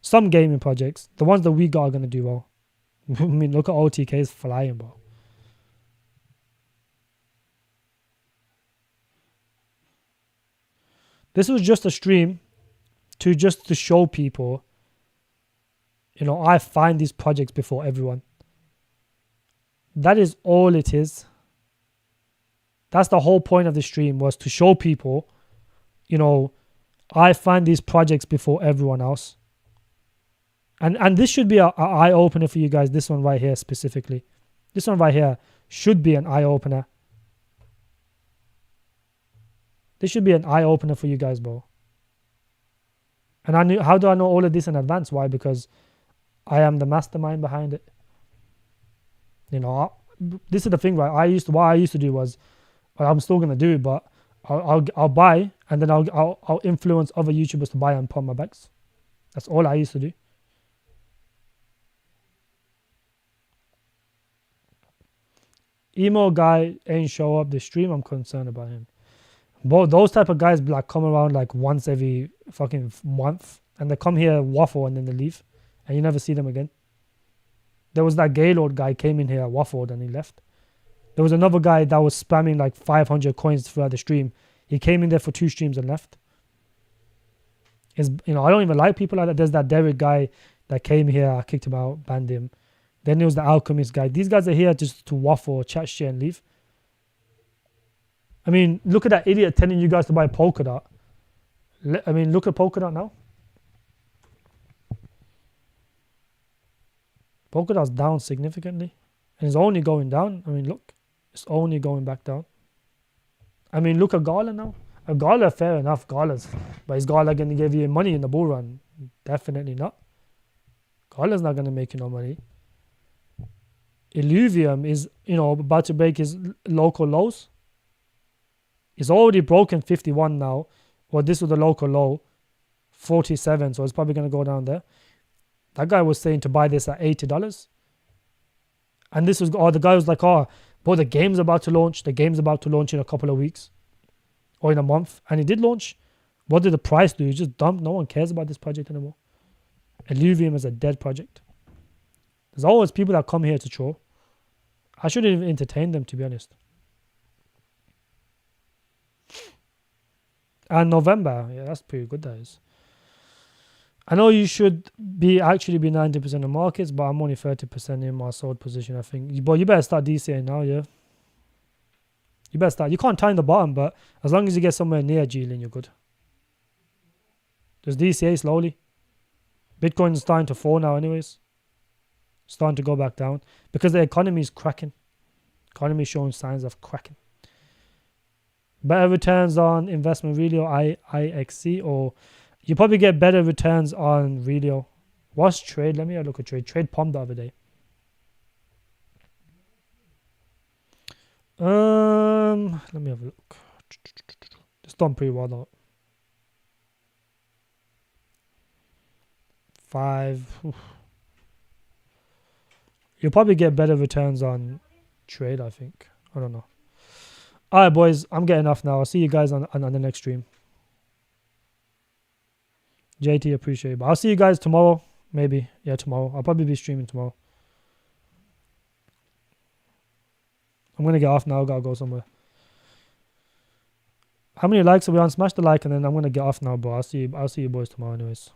Some gaming projects, the ones that we got, are gonna do well. I mean, look at OTK is flying, bro. This was just a stream to show people, you know, I find these projects before everyone. That is all it is. That's the whole point of the stream, was to show people, you know, I find these projects before everyone else. And this should be an eye-opener for you guys, this one right here specifically. This one right here should be an eye-opener. This should be an eye-opener for you guys, bro. And how do I know all of this in advance? Why? Because I am the mastermind behind it. You know, this is the thing, right? What I used to do was, well, I'm still gonna do it, but I'll buy, and then I'll influence other YouTubers to buy and put on my backs. That's all I used to do. Emo guy ain't show up the stream. I'm concerned about him. But those type of guys like come around like once every fucking month, and they come here, waffle, and then they leave, and you never see them again. There was that Gaylord guy came in here, waffled, and he left. There was another guy that was spamming like 500 coins throughout the stream. He came in there for 2 streams and left. You know, I don't even like people like that. There's that Derek guy that came here. I kicked him out, banned him. Then there was the Alchemist guy. These guys are here just to waffle, chat shit, and leave. I mean, look at that idiot telling you guys to buy Polkadot. I mean, look at Polkadot now. Polkadot's down significantly. And it's only going down. I mean, look. It's only going back down. I mean, look at Gala now. Gala, fair enough, Gala's. But is Gala going to give you money in the bull run? Definitely not. Gala's not going to make you no money. Illuvium is, about to break his local lows. It's already broken 51 now. Well, this was the local low, 47. So it's probably going to go down there. That guy was saying to buy this at $80. And this was, the guy was like, but the game's about to launch. The game's about to launch in a couple of weeks or in a month. And it did launch. What did the price do? It just dumped. No one cares about this project anymore. Illuvium is a dead project. There's always people that come here to troll. I shouldn't even entertain them, to be honest. And November, yeah, that's pretty good, that is. I know you should actually be 90% of markets, but I'm only 30% in my sold position, I think. But you better start DCA now, yeah. You better start. You can't time the bottom, but as long as you get somewhere near G-Lin, you're good. Just DCA slowly. Bitcoin is starting to fall now anyways. Starting to go back down. Because the economy is cracking. Economy is showing signs of cracking. Better returns on investment really or IXC, or you probably get better returns on Relio. What's trade? Let me have a look at trade. Trade pumped the other day. Let me have a look. It's done pretty well though. 5. Oof. You'll probably get better returns on trade, I think. I don't know. Alright boys, I'm getting off now. I'll see you guys on the next stream. JT, appreciate it. But I'll see you guys tomorrow. Maybe. Yeah, tomorrow. I'll probably be streaming tomorrow. I'm going to get off now. I've got to go somewhere. How many likes are we on? Smash the like and then I'm going to get off now, bro. I'll see you boys tomorrow anyways.